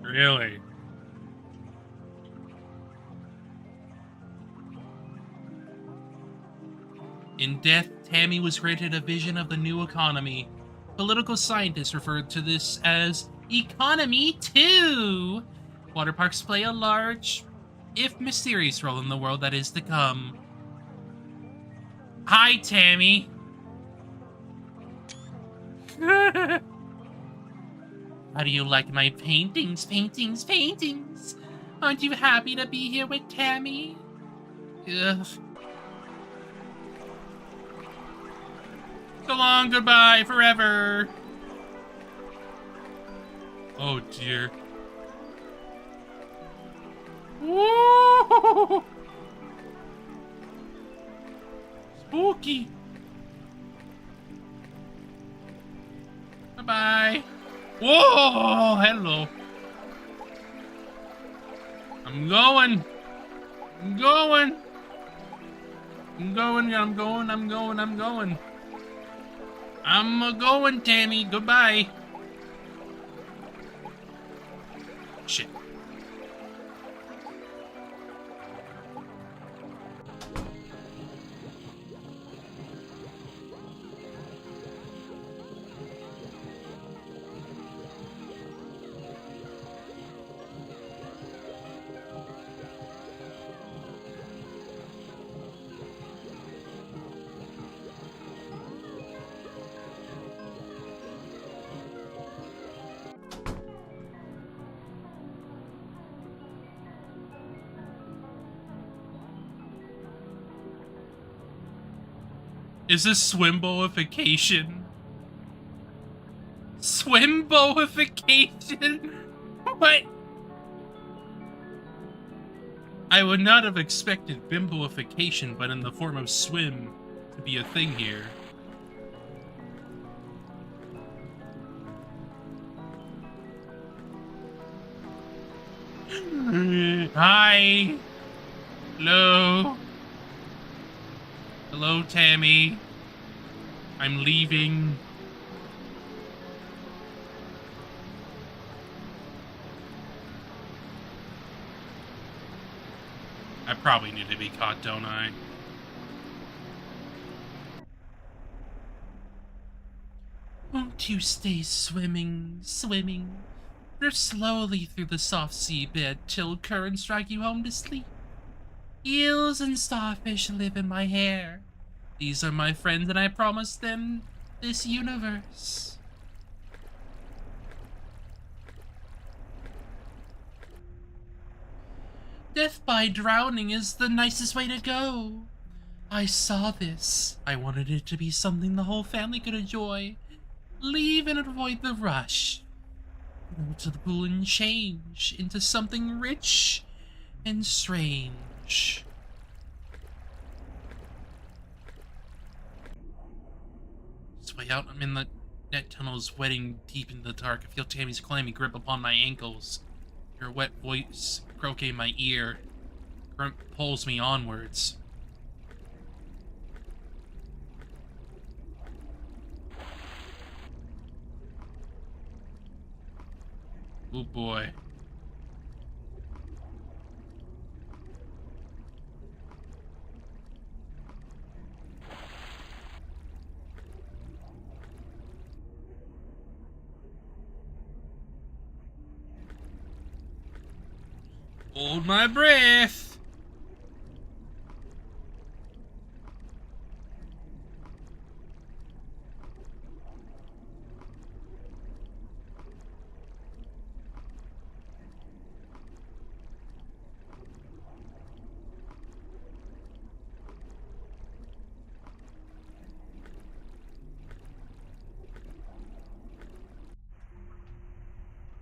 Really? In death, Tammy was granted a vision of the new economy. Political scientists referred to this as Economy 2. Water parks play a large, if mysterious, role in the world that is to come. Hi, Tammy. How do you like my paintings, paintings, paintings? Aren't you happy to be here with Tammy? Ugh. So long, goodbye, forever. Oh dear. Woo! Spooky. Bye-bye. Whoa! Hello. I'm going. I'm going. I'm going. I'm going. I'm going. I'm going. I'm going, Tammy. Goodbye. Shit. Is this swimboification? Swimboification? What? I would not have expected bimboification, but in the form of swim, to be a thing here. Hi. Hello. Hello, Tammy. I'm leaving. I probably need to be caught, don't I? Won't you stay swimming, swimming? Drift slowly through the soft seabed till currents drag you home to sleep. Eels and starfish live in my hair. These are my friends, and I promise them this universe. Death by drowning is the nicest way to go. I saw this. I wanted it to be something the whole family could enjoy. Leave and avoid the rush. Go to the pool and change into something rich and strange. This way out, I'm in the net tunnels, wetting deep in the dark. I feel Tammy's clammy grip upon my ankles. Her wet voice croaking in my ear. Current pulls me onwards. Oh boy. Hold my breath.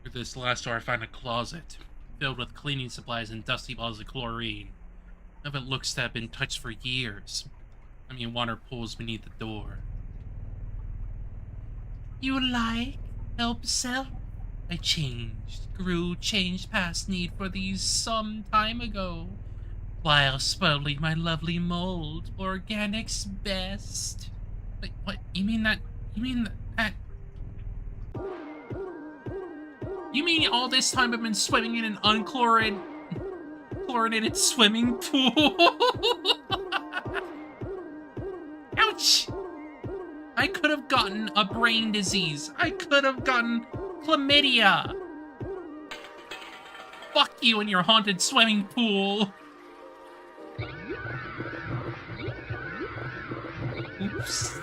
Through this last door, I find a closet filled with cleaning supplies and dusty bottles of chlorine. None of it looks to have been touched for years. I mean, water pools beneath the door. You like help self? I changed, grew, changed past need for these some time ago, while spoiling my lovely mold. Organic's best. Wait, what? You mean that? You mean that? You mean all this time I've been swimming in an unchlorinated swimming pool? Ouch! I could have gotten a brain disease. I could have gotten chlamydia. Fuck you and your haunted swimming pool. Oops.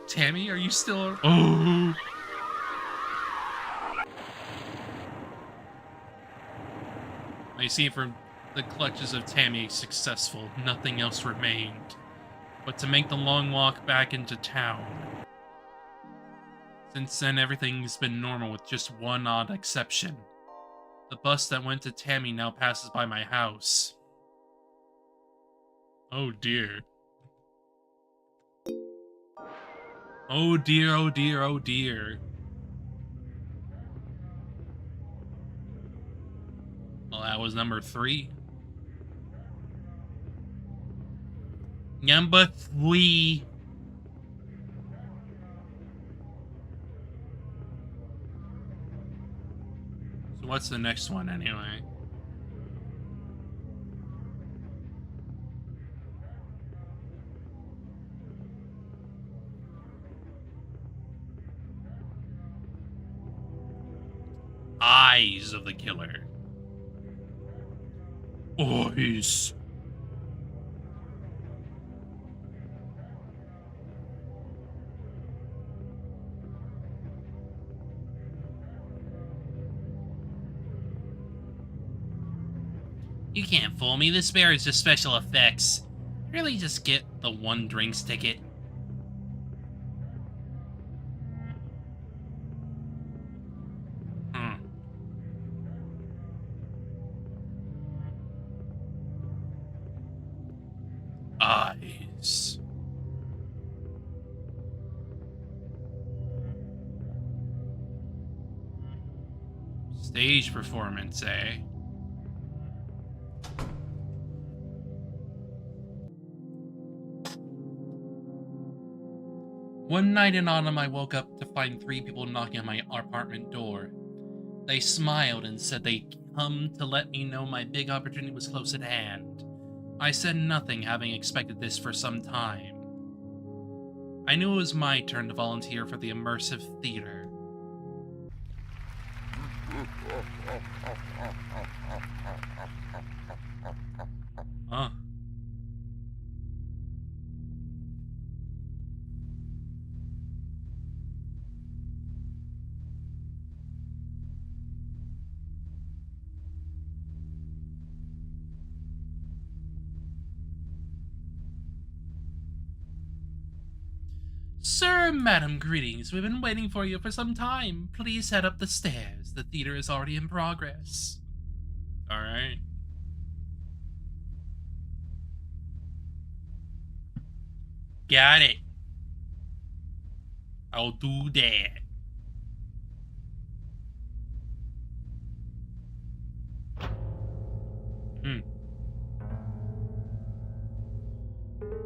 Tammy, are you still... Oh! I see from the clutches of Tammy successful, nothing else remained but to make the long walk back into town. Since then, everything's been normal with just one odd exception. The bus that went to Tammy now passes by my house. Oh dear. Oh dear, oh dear, oh dear. Well, that was number 3. Number 3. So what's the next one anyway? Eyes of the killer. Eyes. You can't fool me. This bear is just special effects. Really just get the 1 drinks ticket. Eyes. Stage performance, eh? One night in autumn, I woke up to find 3 people knocking on my apartment door. They smiled and said they'd come to let me know my big opportunity was close at hand. I said nothing, having expected this for some time. I knew it was my turn to volunteer for the immersive theater. Huh. Sir, madam, greetings. We've been waiting for you for some time. Please head up the stairs. The theater is already in progress. Alright. Got it. I'll do that.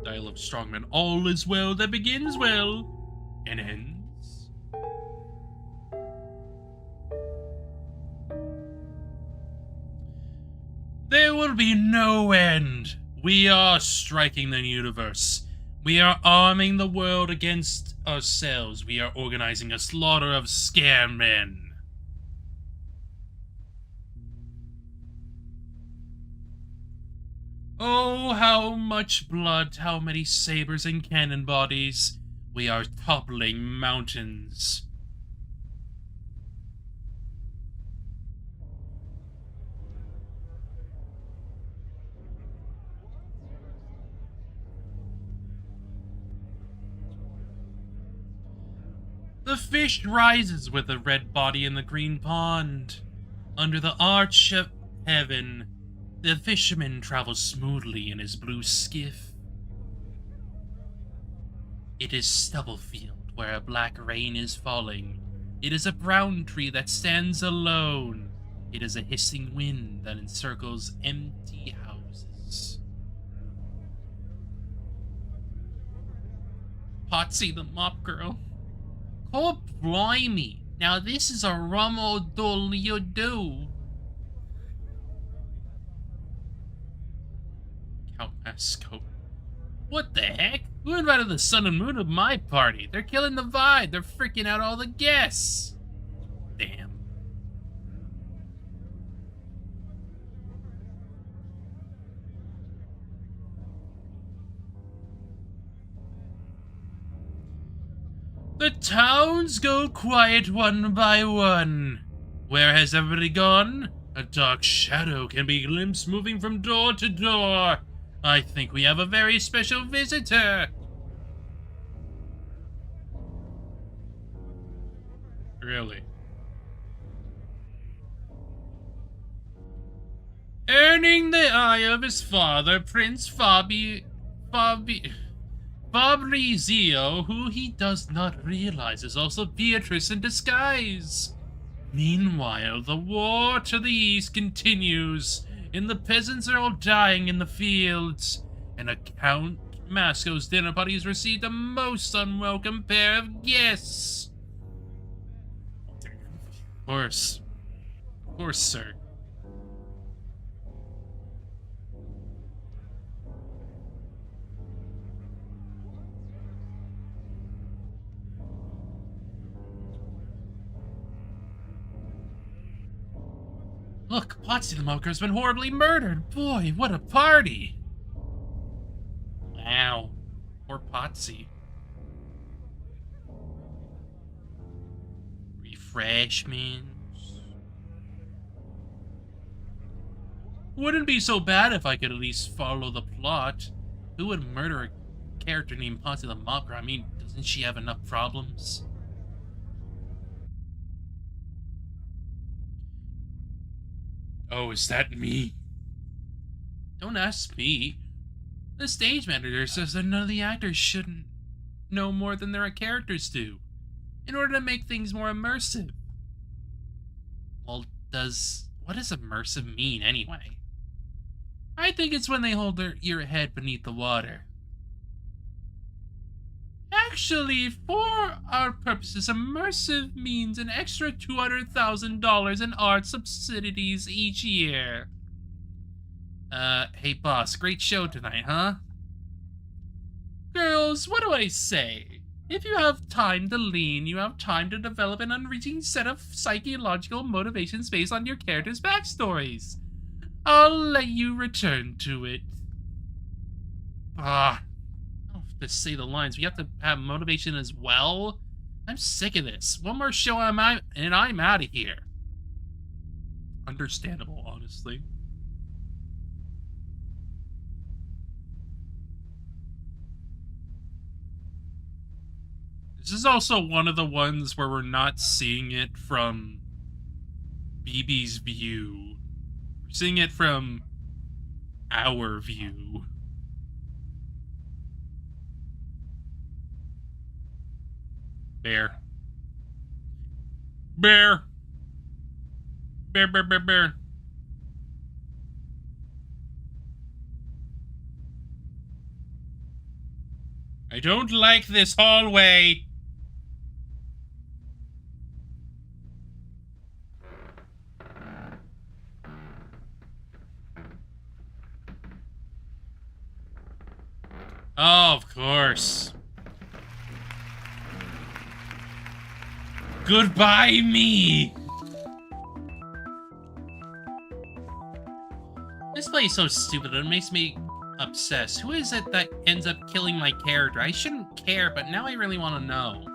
Dial of Strongman. All is well that begins well and ends. There will be no end. We are striking the universe. We are arming the world against ourselves. We are organizing a slaughter of scaremen. Oh, how much blood, how many sabers and cannon bodies. We are toppling mountains. The fish rises with the red body in the green pond. Under the arch of heaven, the fisherman travels smoothly in his blue skiff. It is stubble field where a black rain is falling. It is a brown tree that stands alone. It is a hissing wind that encircles empty houses. Potsy the mop girl. Oh, blimey. Now this is a rum old do. Count What the heck? Who invited the sun and moon to my party? They're killing the vibe. They're freaking out all the guests. Damn. The towns go quiet one by one. Where has everybody gone? A dark shadow can be glimpsed moving from door to door. I think we have a very special visitor. Really? Earning the eye of his father, Prince Fabrizio, who he does not realize is also Beatrice in disguise. Meanwhile, the war to the east continues, and the peasants are all dying in the fields, and a Count Masco's dinner party has received a most unwelcome pair of guests. Of course, sir. Look, Potsy the Moker has been horribly murdered. Boy, what a party. Wow. Poor Potsy. Refreshments. Wouldn't be so bad if I could at least follow the plot. Who would murder a character named Potsy the Mocker? I mean, doesn't she have enough problems? Oh, is that me? Don't ask me. The stage manager says that none of the actors shouldn't know more than their characters do, in order to make things more immersive. Well, what does immersive mean anyway? I think it's when they hold your head beneath the water. Actually, for our purposes, immersive means an extra $200,000 in art subsidies each year. Hey boss, great show tonight, huh? Girls, what do I say? If you have time to lean, you have time to develop an unreaching set of psychological motivations based on your characters' backstories. I'll let you return to it. I don't have to say the lines. We have to have motivation as well? I'm sick of this. One more show and I'm out of here. Understandable, honestly. This is also one of the ones where we're not seeing it from BB's view. We're seeing it from our view. Bear. Bear. Bear, bear, bear, bear. I don't like this hallway. Oh, of course. Goodbye, me. This play is so stupid, it makes me obsessed. Who is it that ends up killing my character? I shouldn't care, but now I really want to know.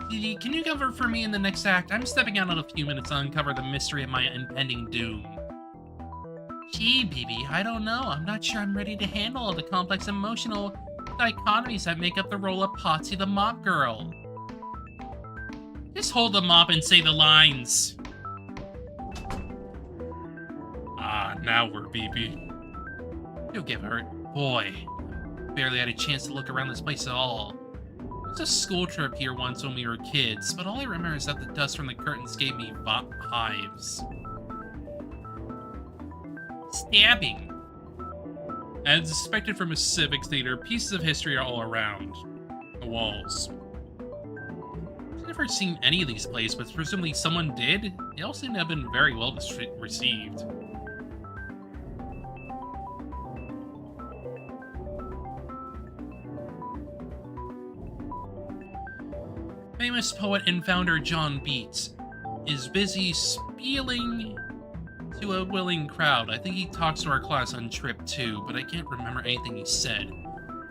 Dee, can you cover for me in the next act? I'm stepping out in a few minutes to uncover the mystery of my impending doom. Gee, BB, I don't know. I'm not sure I'm ready to handle all the complex emotional dichotomies that make up the role of Potsy the Mop Girl. Just hold the mop and say the lines. Ah, now we're BB. You'll get hurt. Boy, barely had a chance to look around this place at all. There was a school trip here once when we were kids, but all I remember is that the dust from the curtains gave me hives. Stabbing. As expected from a civic theater, pieces of history are all around the walls. I've never seen any of these plays, but presumably someone did. They all seem to have been very well received. Famous poet and founder John Beats is busy spieling to a willing crowd. I think he talks to our class on trip 2, but I can't remember anything he said.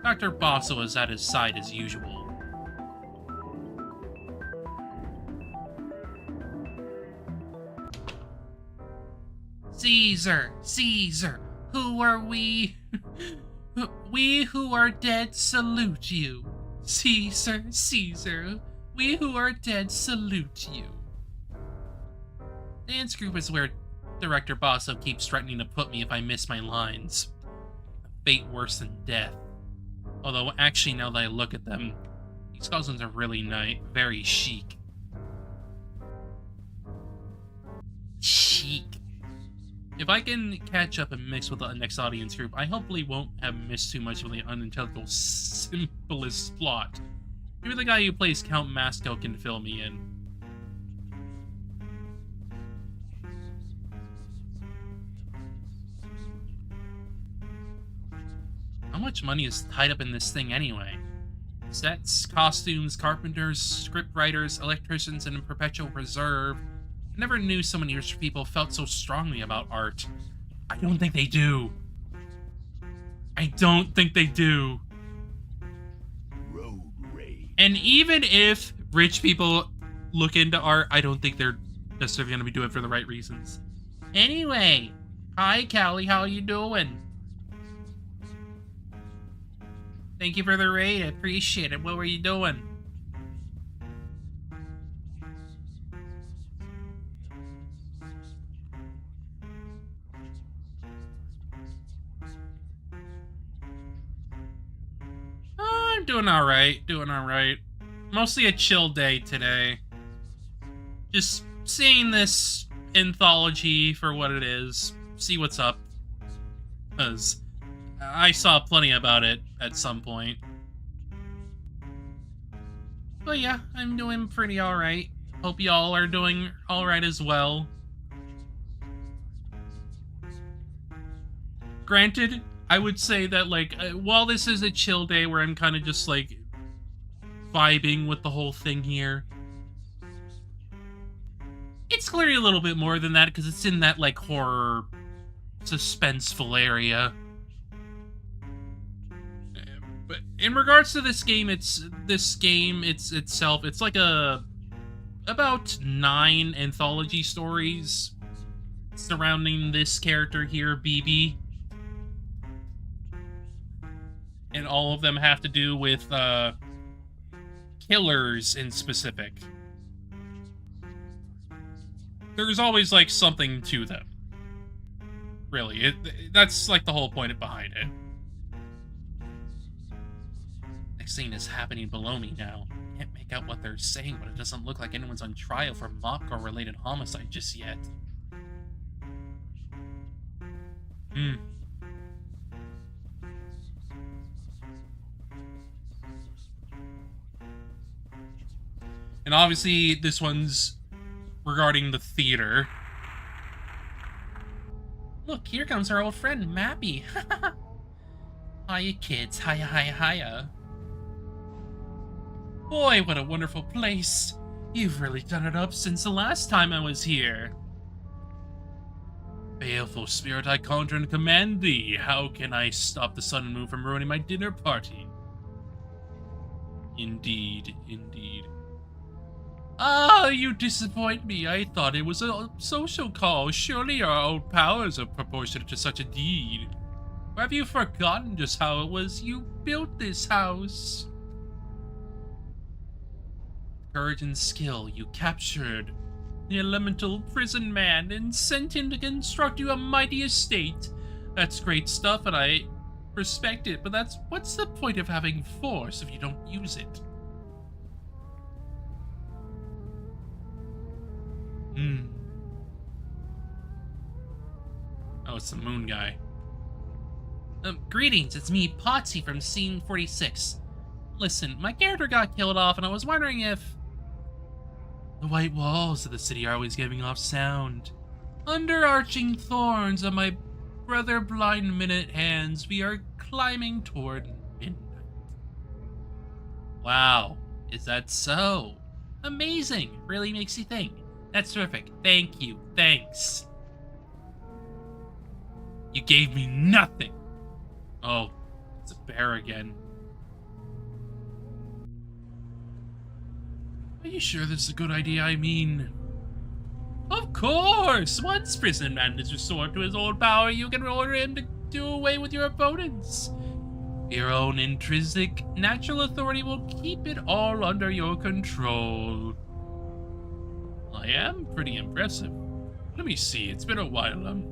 Dr. Bosso is at his side as usual. Caesar, Caesar, who are we? We who are dead salute you. Caesar, Caesar, we who are dead salute you. Dance group is where Director Bosso keeps threatening to put me if I miss my lines. A fate worse than death. Although, actually, now that I look at them, these costumes are really nice, very chic. Chic. If I can catch up and mix with the next audience group, I hopefully won't have missed too much of the unintelligible, simplest plot. Maybe the guy who plays Count Masco can fill me in. How much money is tied up in this thing anyway? Sets, costumes, carpenters, scriptwriters, electricians, and in perpetual reserve. I never knew so many rich people felt so strongly about art. I don't think they do. I don't think they do. Road rage. And even if rich people look into art, I don't think they're necessarily going to be doing it for the right reasons. Anyway, hi Callie, how you doing? Thank you for the raid, I appreciate it. What were you doing? Doing alright, doing alright. Mostly a chill day today. Just seeing this anthology for what it is. See what's up. Because I saw plenty about it at some point. But yeah, I'm doing pretty alright. Hope y'all are doing alright as well. Granted, I would say that, like, while this is a chill day where I'm kind of just, like, vibing with the whole thing here, it's clearly a little bit more than that, because it's in that, like, horror, suspenseful area. But in regards to this game, itself, it's like about 9 anthology stories surrounding this character here, BB. And all of them have to do with killers in specific. There's always, like, something to them. Really, that's, like, the whole point behind it. Next thing is happening below me now. Can't make out what they're saying, but it doesn't look like anyone's on trial for Mopco-related homicide just yet. And obviously, this one's regarding the theater. Look, here comes our old friend, Mappy. Hiya, kids. Hiya, hiya, hiya. Boy, what a wonderful place. You've really done it up since the last time I was here. Baleful spirit, I conjure and command thee. How can I stop the sun and moon from ruining my dinner party? Indeed, indeed. Ah, you disappoint me. I thought it was a social call. Surely our old powers are proportionate to such a deed. Or have you forgotten just how it was you built this house? Courage and skill, you captured the elemental prison man and sent him to construct you a mighty estate. That's great stuff, and I respect it, but what's the point of having force if you don't use it? Oh, it's the moon guy. Greetings, it's me, Potsy from Scene 46. Listen, my character got killed off, and I was wondering if... The white walls of the city are always giving off sound. Under arching thorns on my brother blind minute hands, we are climbing toward midnight. Wow, is that so? Amazing, really makes you think. That's terrific. Thank you. Thanks. You gave me nothing. Oh, it's a bear again. Are you sure this is a good idea? I mean... Of course! Once Prison Man is restored to his old power, you can order him to do away with your opponents. Your own intrinsic natural authority will keep it all under your control. I am pretty impressive. Let me see, it's been a while.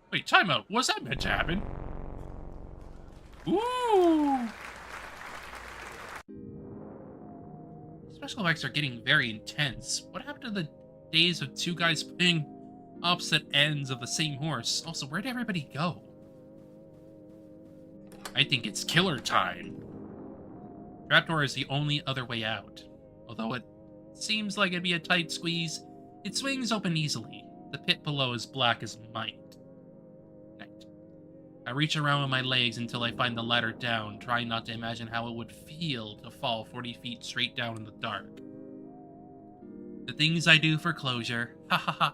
Wait, time out. Was that meant to happen? Ooh! Special effects are getting very intense. What happened to the days of 2 guys putting opposite ends of the same horse? Also, where'd everybody go? I think it's killer time. Trapdoor is the only other way out. Although it seems like it'd be a tight squeeze, it swings open easily. The pit below is black as night. I reach around with my legs until I find the ladder down, trying not to imagine how it would feel to fall 40 feet straight down in the dark. The things I do for closure. Ha ha ha.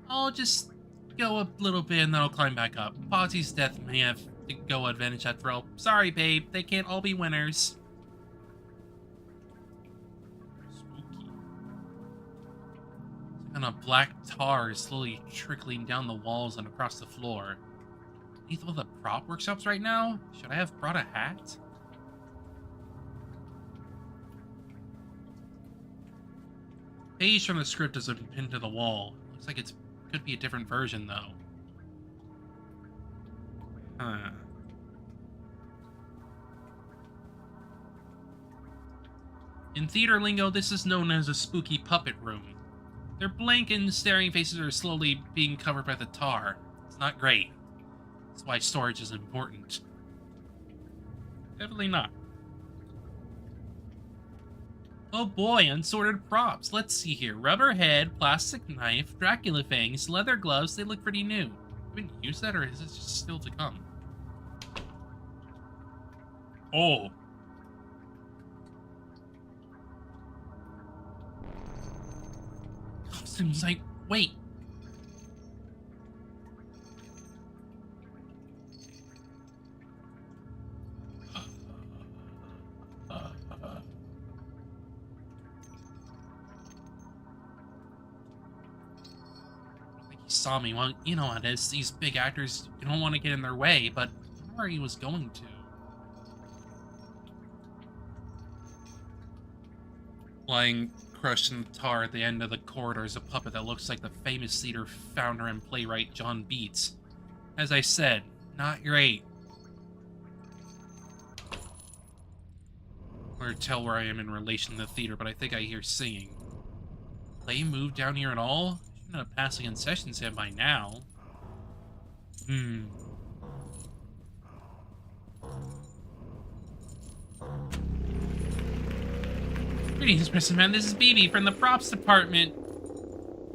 I'll just go a little bit and then I'll climb back up. Possy's death may have to go advantage at throw. Sorry, babe. They can't all be winners. And a black tar is slowly trickling down the walls and across the floor. Beneath all the prop workshops right now? Should I have brought a hat? Page from the script has been pinned to the wall. Looks like it could be a different version, though. Huh. In theater lingo, this is known as a spooky puppet room. Their blank and staring faces are slowly being covered by the tar. It's not great. That's why storage is important. Definitely not. Oh boy, unsorted props. Let's see here. Rubber head, plastic knife, Dracula fangs, leather gloves. They look pretty new. Haven't you used that, or is it just still to come? Oh. Costumes, like, wait. He saw me. Well, you know how it is. These big actors, you don't want to get in their way, but I don't know where he was going to. Lying crushed in the tar at the end of the corridor is a puppet that looks like the famous theater founder and playwright John Beats. As I said, not great. Or tell where I am in relation to the theater, but I think I hear singing. Play moved down here at all? Shouldn't have passed a concession stand by now. Greetings, Mr. Man. This is BB from the props department.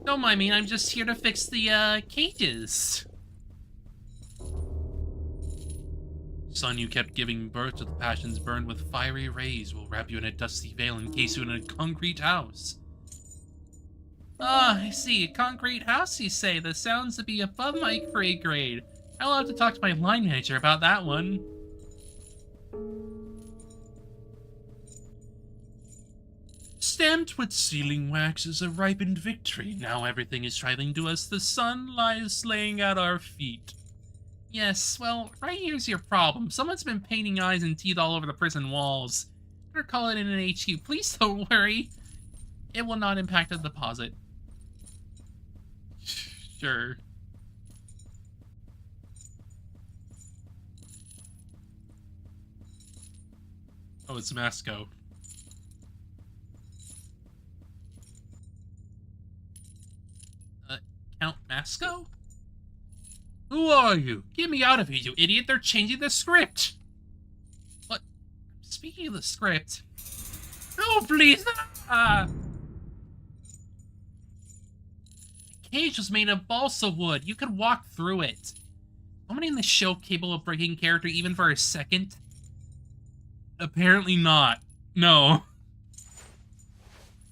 Don't mind me, I'm just here to fix the, cages. Son, you kept giving birth to the passions burned with fiery rays. Will wrap you in a dusty veil and encase you in a concrete house. Ah, I see. A concrete house, you say? That sounds to be above my grade. I'll have to talk to my line manager about that one. Stamped with sealing wax is a ripened victory. Now everything is traveling to us. The sun lies laying at our feet. Yes, well, right here's your problem. Someone's been painting eyes and teeth all over the prison walls. Better call it in an HQ. Please don't worry. It will not impact the deposit. Sure. Oh, it's Masco. Count Masco? Who are you? Get me out of here, you idiot! They're changing the script! What? Speaking of the script... No, please! The cage was made of balsa wood. You could walk through it. Somebody in the show capable of breaking character even for a second? Apparently not. No.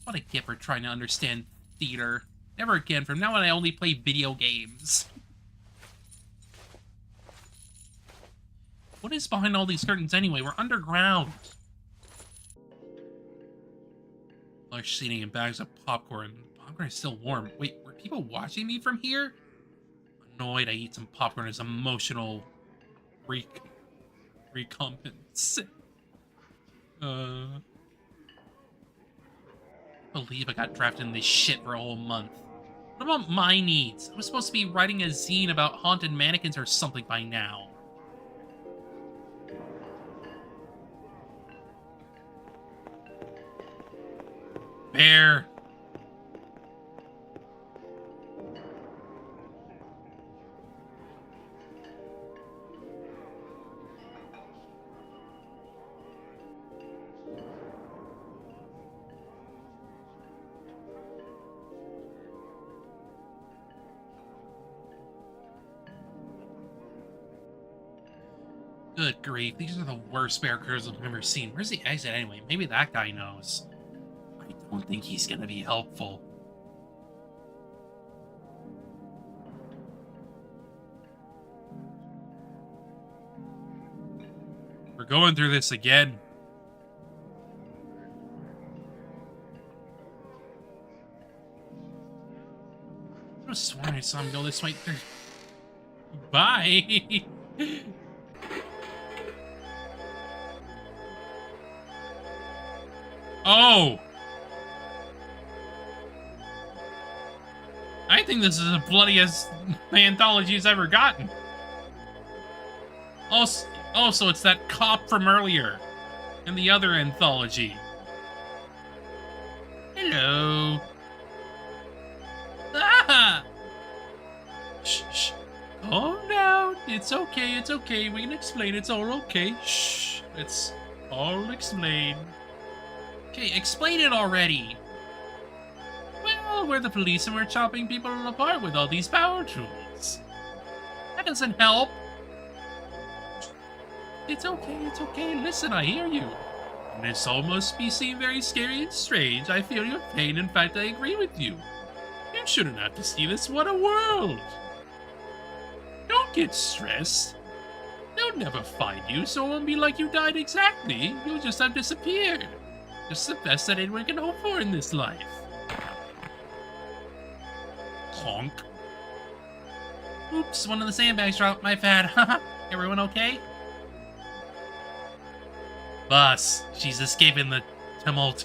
What a gift for trying to understand theater. Never again. From now on, I only play video games. What is behind all these curtains anyway? We're underground. Large seating and bags of popcorn. Popcorn is still warm. Wait, were people watching me from here? Annoyed, I eat some popcorn as emotional recompense. Believe I got drafted in this shit for a whole month. What about my needs? I was supposed to be writing a zine about haunted mannequins or something by now. Bear. Good grief, these are the worst bear curs I've ever seen. Where's the exit anyway? Maybe that guy knows. I don't think he's gonna be helpful. We're going through this again. I was sworn I saw him go this way. Bye! Oh! I think this is the bloodiest Anthology's ever gotten. Also, it's that cop from earlier in the other anthology. Hello. Ah! Shh, shh. Calm down. It's okay, it's okay. We can explain. It's all okay. Shh. It's all explain. Okay, explain it already. Well, we're the police and we're chopping people apart with all these power tools. That doesn't help. It's okay. Listen, I hear you. This all must be seen very scary and strange. I feel your pain. In fact, I agree with you. You shouldn't have to see this. What a world. Don't get stressed. They'll never find you, so it won't be like you died exactly. You'll just have disappeared. It's the best that anyone can hope for in this life. Honk. Oops, one of the sandbags dropped. My bad. Haha. Everyone okay? Boss, she's escaping the tumult.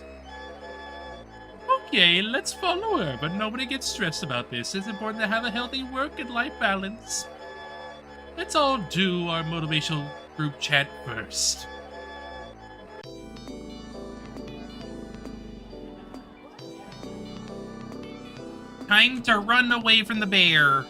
Okay, let's follow her, but nobody gets stressed about this. It's important to have a healthy work and life balance. Let's all do our motivational group chat first. Time to run away from the bear.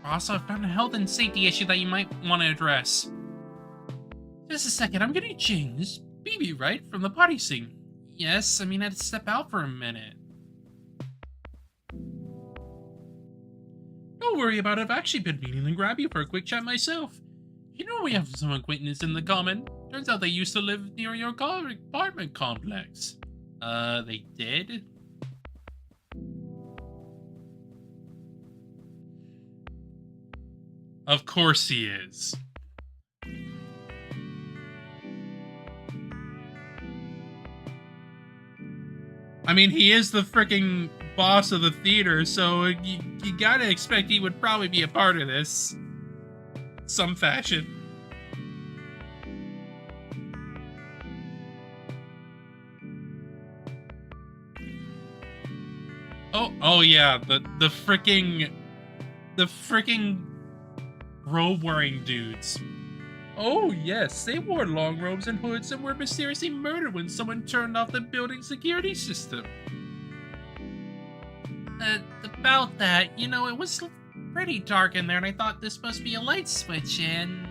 Also, I've found a health and safety issue that you might want to address. Just a second, I'm getting changed. BB, right? From the party scene. Yes, I mean, I had to step out for a minute. Don't worry about it, I've actually been meaning to grab you for a quick chat myself. You know we have some acquaintance in the common. Turns out they used to live near your apartment complex. They did? Of course he is. I mean, he is the freaking boss of the theater, so you gotta expect he would probably be a part of this. Some fashion. Oh yeah, the freaking robe-wearing dudes. Oh yes, they wore long robes and hoods and were mysteriously murdered when someone turned off the building's security system. About that, you know, it was pretty dark in there and I thought this must be a light switch and...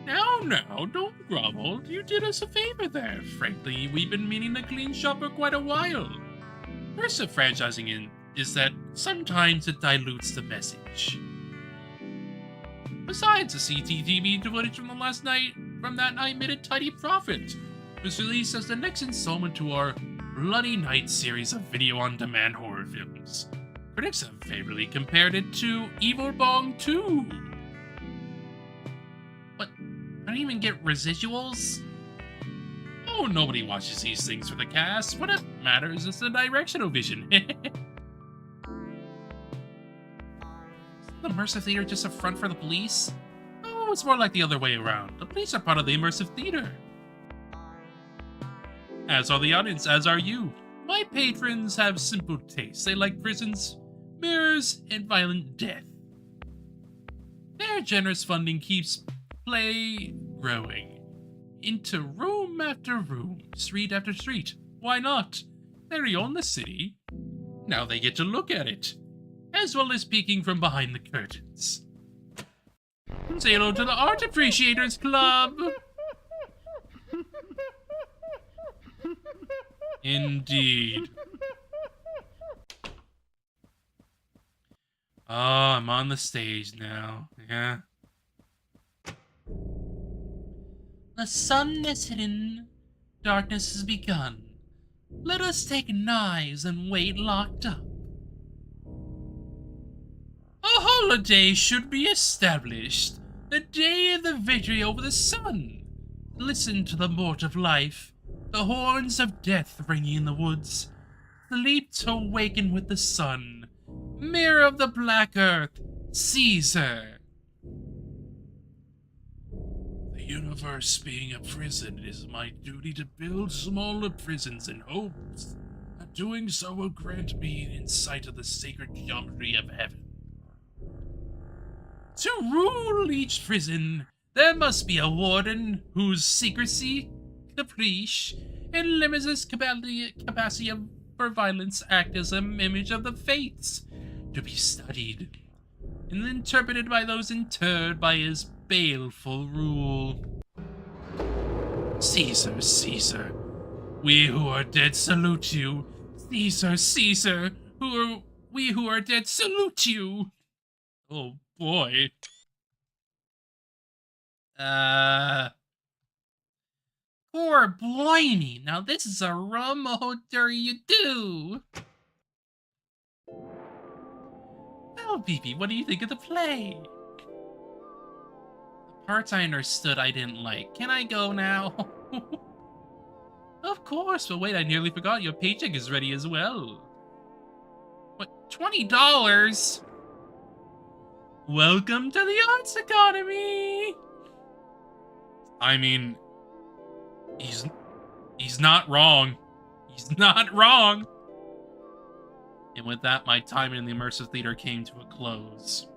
Now, don't grovel. You did us a favor there. Frankly, we've been meaning to clean shop for quite a while. First of franchising is that sometimes it dilutes the message. Besides, the CCTV footage from that night made a tidy profit. It was released as the next installment to our Bloody Night series of video-on-demand horror films. Critics have favorably compared it to Evil Bong 2. What? I don't even get residuals? Oh, nobody watches these things for the cast. What matters is the directional vision. The immersive theater just a front for the police? Oh, it's more like the other way around. The police are part of the immersive theater. As are the audience, as are you. My patrons have simple tastes. They like prisons, mirrors, and violent death. Their generous funding keeps play growing. Into room after room, street after street. Why not? They own the city. Now they get to look at it, as well as peeking from behind the curtains. Say hello to the Art Appreciators Club! Indeed. Oh, I'm on the stage now. Yeah. The sun is hidden. Darkness has begun. Let us take knives and wait locked up. A holiday should be established. The day of the victory over the sun. Listen to the mort of life, the horns of death ringing in the woods. Sleep to awaken with the sun. Mirror of the black earth, Caesar. The universe being a prison, it is my duty to build smaller prisons in hopes that doing so will grant me insight of the sacred geometry of heaven. To rule each prison, there must be a warden whose secrecy, caprice, and limitless capacity for violence act as an image of the fates, to be studied and interpreted by those interred by his baleful rule. Caesar, Caesar, we who are dead salute you. Caesar, Caesar, we who are dead salute you. Oh boy. Poor blimey, now this is a rum you do. Well, BB, what do you think of the play? The parts I understood I didn't like. Can I go now? Of course, but wait, I nearly forgot your paycheck is ready as well. What, $20? Welcome to the Arts Economy! I mean, he's not wrong. He's not wrong. And with that, my time in the immersive theater came to a close.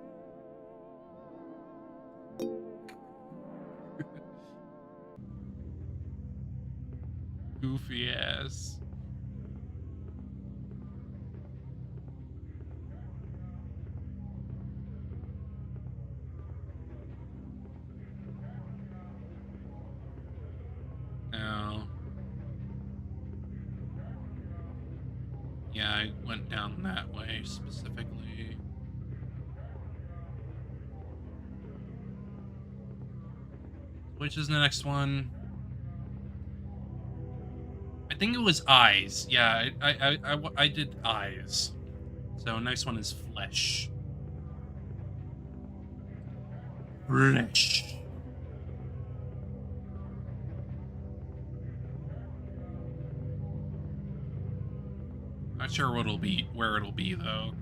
Goofy ass. Oh. Yeah, I went down that way specifically. Which is the next one? I think it was eyes. Yeah, I did eyes. So next one is flesh. Flesh. Not sure what it'll be, where it'll be though.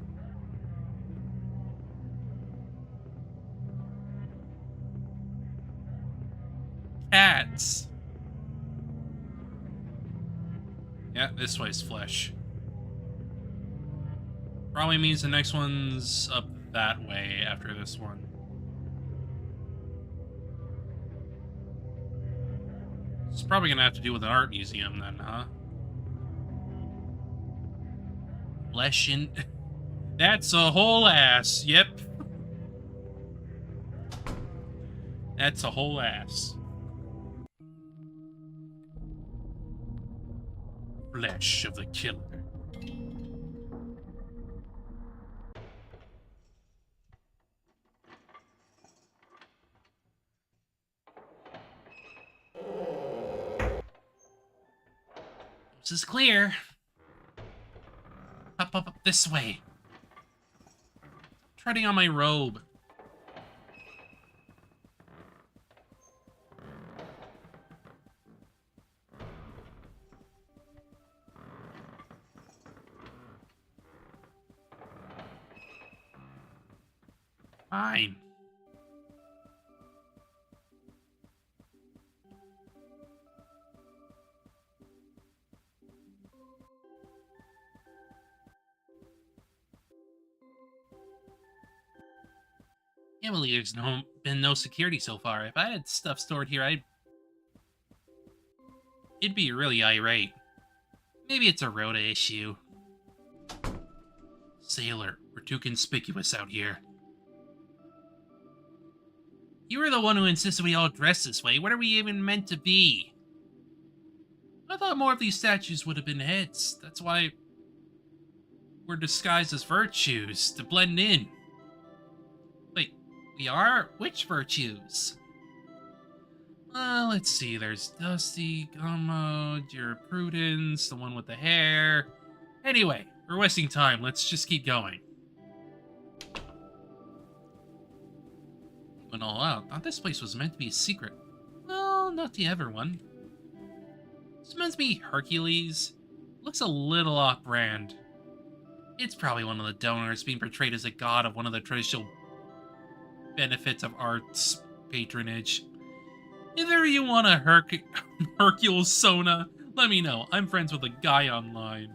Cats. Yeah, this way's flesh. Probably means the next one's up that way after this one. It's probably gonna have to do with an art museum then, huh? Flesh in... That's a whole ass, yep. That's a whole ass. Flesh of the killer. This is clear. Up this way. Treading on my robe. Fine. Can't believe there's been no security so far. If I had stuff stored here, it'd be really irate. Maybe it's a Rhoda issue. Sailor, we're too conspicuous out here. You were the one who insisted we all dress this way. What are we even meant to be? I thought more of these statues would have been heads. That's why we're disguised as virtues, to blend in. Wait, we are? Which virtues? Let's see. There's Dusty, Gummo, Dear Prudence, the one with the hair. Anyway, we're wasting time. Let's just keep going. Went all out. Thought this place was meant to be a secret. Well, not to everyone. This must be Hercules. Looks a little off-brand. It's probably one of the donors being portrayed as a god of one of the traditional benefits of arts patronage. If ever you want a Hercule Sona, let me know. I'm friends with a guy online.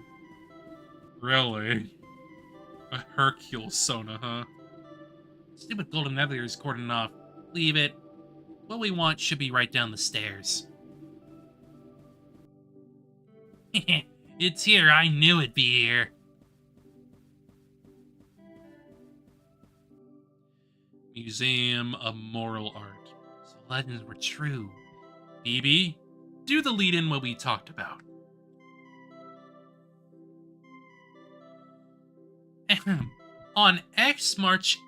Really? A Hercule Sona, huh? Stupid golden nebula is cordoned off. Leave it. What we want should be right down the stairs. It's here. I knew it'd be here. Museum of Moral Art. So legends were true. BB, do the lead-in what we talked about. On X March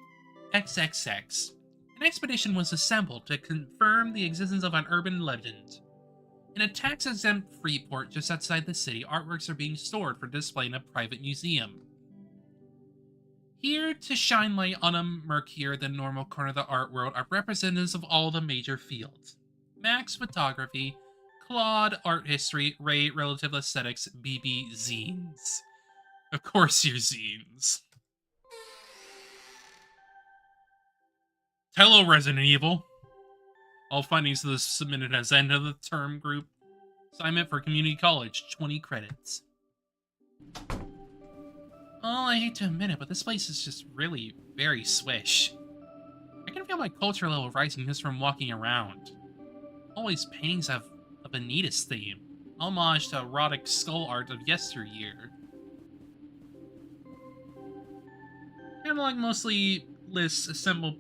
XXX, an expedition was assembled to confirm the existence of an urban legend. In a tax-exempt free port just outside the city, artworks are being stored for display in a private museum. Here to shine light on a murkier than normal corner of the art world are representatives of all the major fields. Max Photography, Claude Art History, Ray Relative Aesthetics, BB Zines. Of course your zines. Hello, Resident Evil. All findings of this submitted as end of the term group. Assignment for community college, 20 credits. Oh, I hate to admit it, but this place is just really very swish. I can feel my culture level rising just from walking around. All these paintings have a Benitez theme, homage to erotic skull art of yesteryear. Catalog mostly lists assembled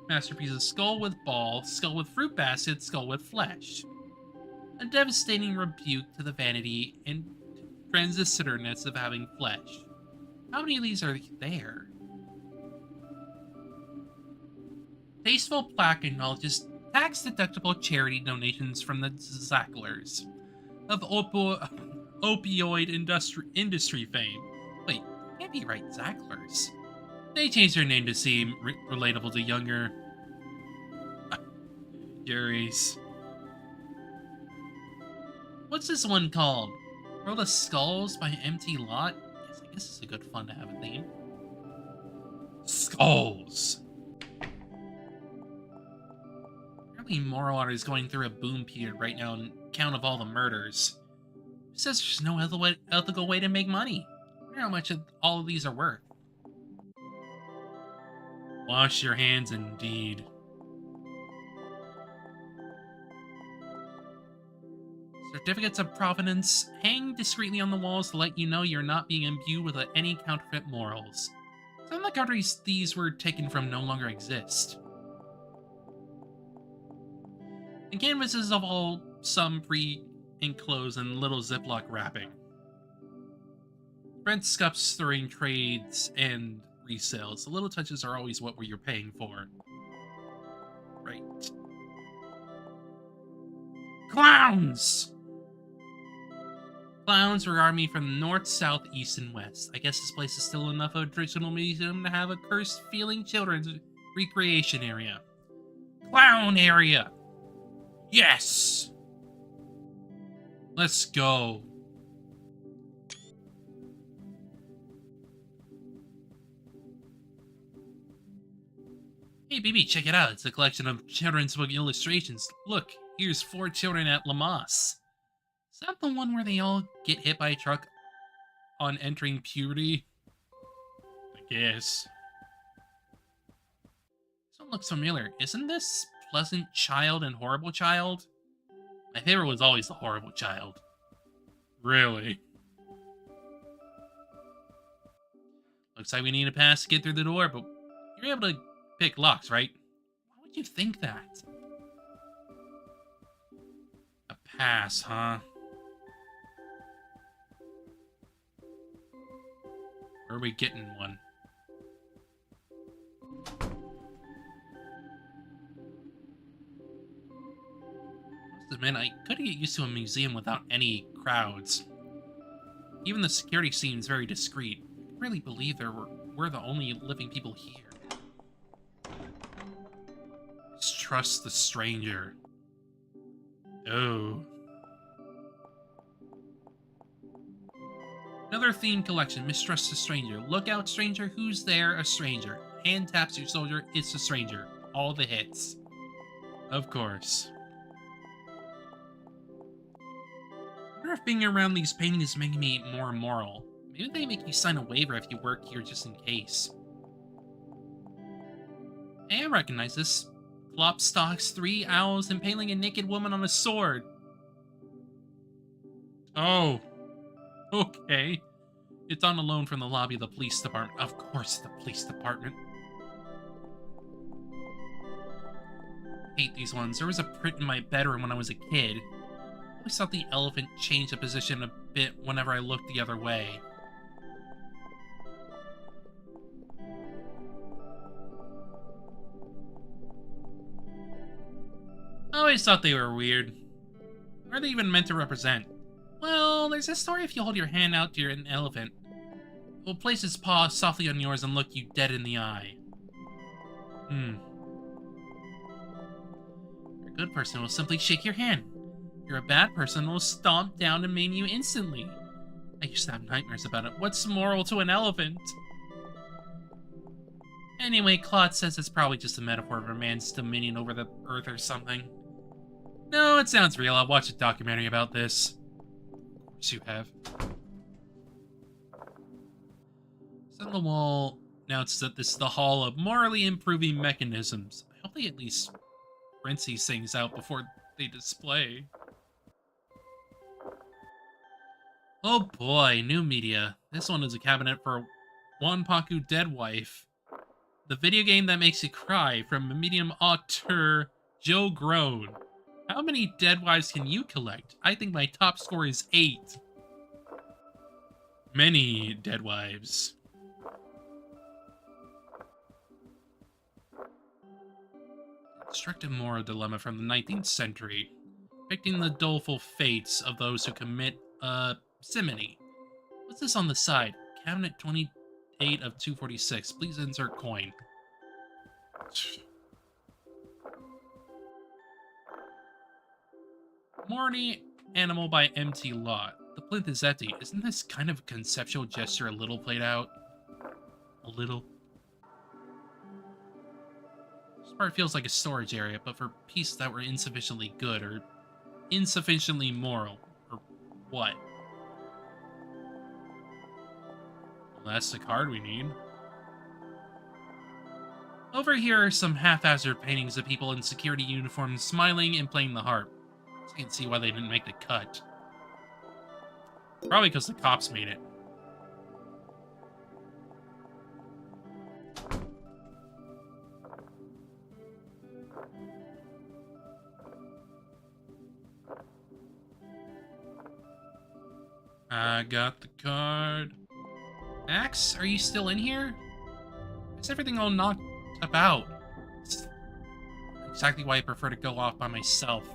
masterpieces: skull with ball, skull with fruit basket, skull with flesh. A devastating rebuke to the vanity and transitoriness of having flesh. How many of these are there? Tasteful plaque acknowledges tax-deductible charity donations from the Zacklers of opioid industry fame. Wait, can't be right, Zacklers. They changed their name to seem relatable to younger Jerry's. What's this one called? World of Skulls by Empty Lot? Yes, I guess it's a good fun to have a theme. Skulls! Apparently Moral Art is going through a boom period right now on account of all the murders. Who says there's no ethical way to make money? I wonder how much all of these are worth. Wash your hands, indeed. Certificates of provenance hang discreetly on the walls to let you know you're not being imbued with any counterfeit morals. Some of the countries these were taken from no longer exist. The canvases of all some pre-enclosed in little Ziploc wrapping. Rent scups during trades and resales. The little touches are always what you're paying for. Right. Clowns! Clowns regard me from north, south, east, and west. I guess this place is still enough of a traditional museum to have a cursed-feeling children's recreation area. Clown area! Yes! Let's go. Hey, BB, check it out. It's a collection of children's book illustrations. Look, here's 4 children at Lamas. Is that the one where they all get hit by a truck on entering puberty? I guess. This one looks familiar. Isn't this Pleasant Child and Horrible Child? My favorite was always the Horrible Child. Really? Looks like we need a pass to get through the door, but you're able to pick locks, right? Why would you think that? A pass, huh? Where are we getting one? Man, I couldn't get used to a museum without any crowds. Even the security seems very discreet. I really believe we're the only living people here. Trust the stranger. Oh. Another theme collection. Mistrust a stranger. Look out, stranger. Who's there? A stranger. Hand taps your soldier. It's a stranger. All the hits. Of course. I wonder if being around these paintings is making me more immoral. Maybe they make you sign a waiver if you work here just in case. Hey, I recognize this. Klopstocks, 3 owls impaling a naked woman on a sword. Oh. Okay. It's on a loan from the lobby of the police department. Of course, the police department. Hate these ones. There was a print in my bedroom when I was a kid. I always thought the elephant changed the position a bit whenever I looked the other way. I always thought they were weird. What are they even meant to represent? Well, there's a story if you hold your hand out to an elephant. It will place its paw softly on yours and look you dead in the eye. You're a good person, it will simply shake your hand. You're a bad person, it will stomp down and maim you instantly. I used to have nightmares about it. What's moral to an elephant? Anyway, Claude says it's probably just a metaphor of a man's dominion over the earth or something. No, it sounds real. I'll watch a documentary about this. Of course you have. So on the wall announces that this is the Hall of Morally Improving Mechanisms. I hope they at least rinse these things out before they display. Oh boy, new media. This one is a cabinet for Wanpaku Dead Wife. The video game that makes you cry from medium auteur Joe Grown. How many dead wives can you collect? I think my top score is 8. Many dead wives. Destructive moral dilemma from the 19th century. Depicting the doleful fates of those who commit, simony. What's this on the side? Cabinet 28 of 246. Please insert coin. Morny animal by MT Lot. The plinth is empty. Isn't this kind of conceptual gesture a little played out? A little? This part feels like a storage area, but for pieces that were insufficiently good, or insufficiently moral, or what? Well, that's the card we need. Over here are some haphazard paintings of people in security uniforms smiling and playing the harp. I can't see why they didn't make the cut. Probably because the cops made it. I got the card. Max, are you still in here? Is everything all knocked about? It's exactly why I prefer to go off by myself.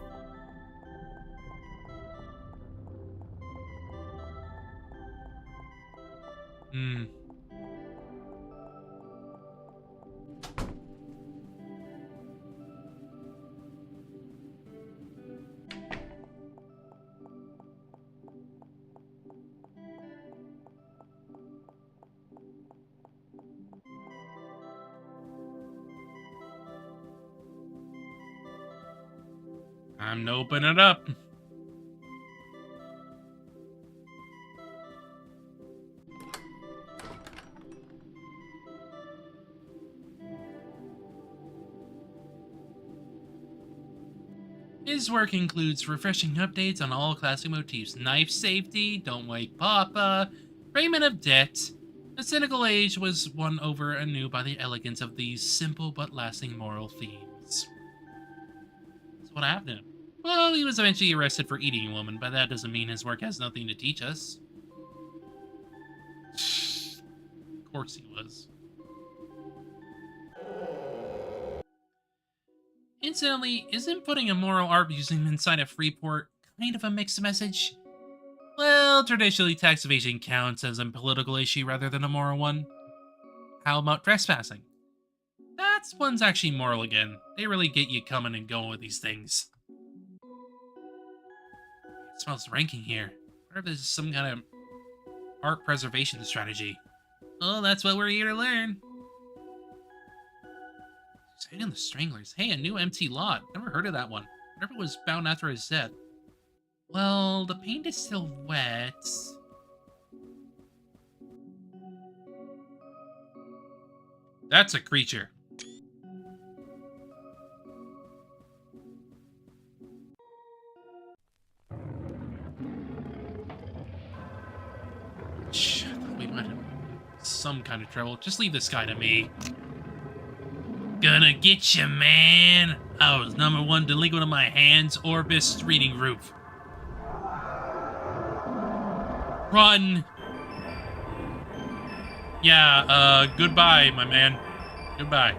Time to open it up. His work includes refreshing updates on all classic motifs. Knife safety, don't wake papa, payment of debt. The cynical age was won over anew by the elegance of these simple but lasting moral themes. So what happened to him? Well, he was eventually arrested for eating a woman, but that doesn't mean his work has nothing to teach us. Of course he was. Incidentally, isn't putting a moral art museum inside a Freeport kind of a mixed message? Well, traditionally tax evasion counts as a political issue rather than a moral one. How about trespassing? That one's actually moral again. They really get you coming and going with these things. It smells ranking here. I wonder if this is some kind of art preservation strategy. Oh, that's what we're here to learn. Staying on the Stranglers. Hey, a new empty lot. Never heard of that one. Whatever was found after his death. Well, the paint is still wet. That's a creature. We might have some kind of trouble. Just leave this guy to me. Gonna get you, man. I was #1 delinquent on my hands, Orbis reading group. Run! Yeah, goodbye, my man. Goodbye.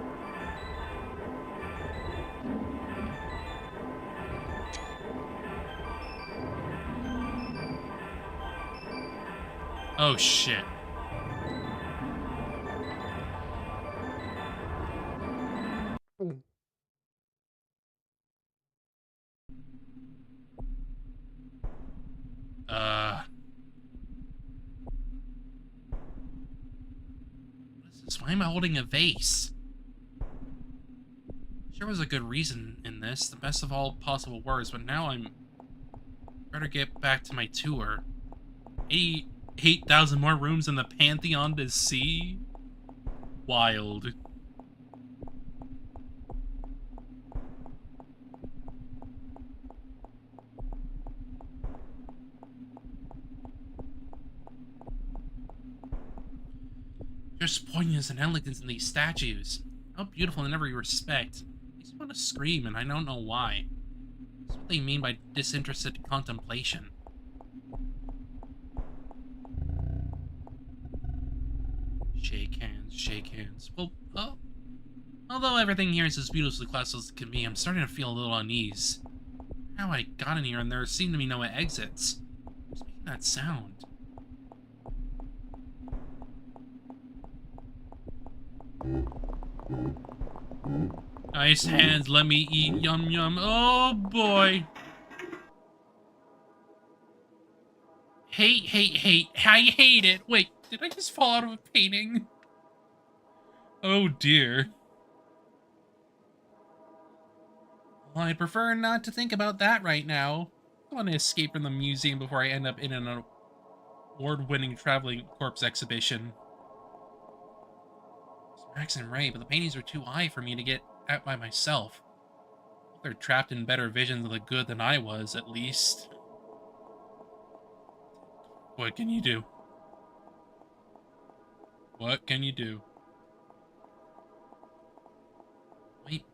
Oh, shit. What is this? Why am I holding a vase? Sure was a good reason in this, the best of all possible words, but now I'm... Better get back to my tour. 8,000 more rooms in the Pantheon to see? Wild. There's poignance and elegance in these statues. How beautiful in every respect. I just want to scream, and I don't know why. That's what they mean by disinterested contemplation. Shake hands, shake hands. Well, although everything here is as beautifully classical as it can be, I'm starting to feel a little unease. How I got in here and there seem to be no exits. What's making that sound? Nice hands, let me eat, yum yum. Oh boy. Hate, I hate it. Wait, did I just fall out of a painting? Oh dear. Well, I prefer not to think about that right now. I want to escape from the museum before I end up in an award-winning traveling corpse exhibition. Max and Ray, but the paintings are too high for me to get at by myself. They're trapped in better visions of the good than I was, at least. What can you do? What can you do? White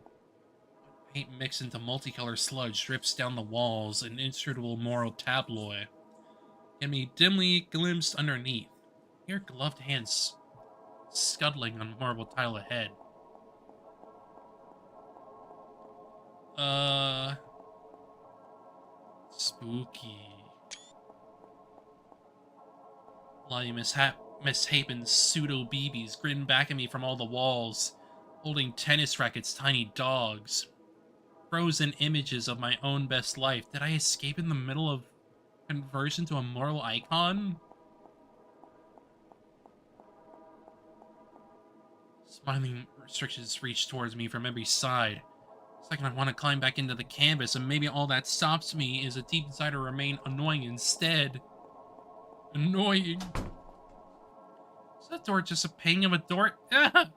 paint mixed into multicolored sludge drips down the walls, an inscrutable moral tabloid can be dimly glimpsed underneath. Your gloved hands scuttling on marble tile ahead. Spooky. Bloody misshapen pseudo-BBs grin back at me from all the walls, holding tennis rackets, tiny dogs. Frozen images of my own best life. Did I escape in the middle of conversion to a moral icon? Smiling restrictions reach towards me from every side. It's like I want to climb back into the canvas, and maybe all that stops me is a deep desire to remain annoying instead. Annoying. Is that door just a ping of a door? As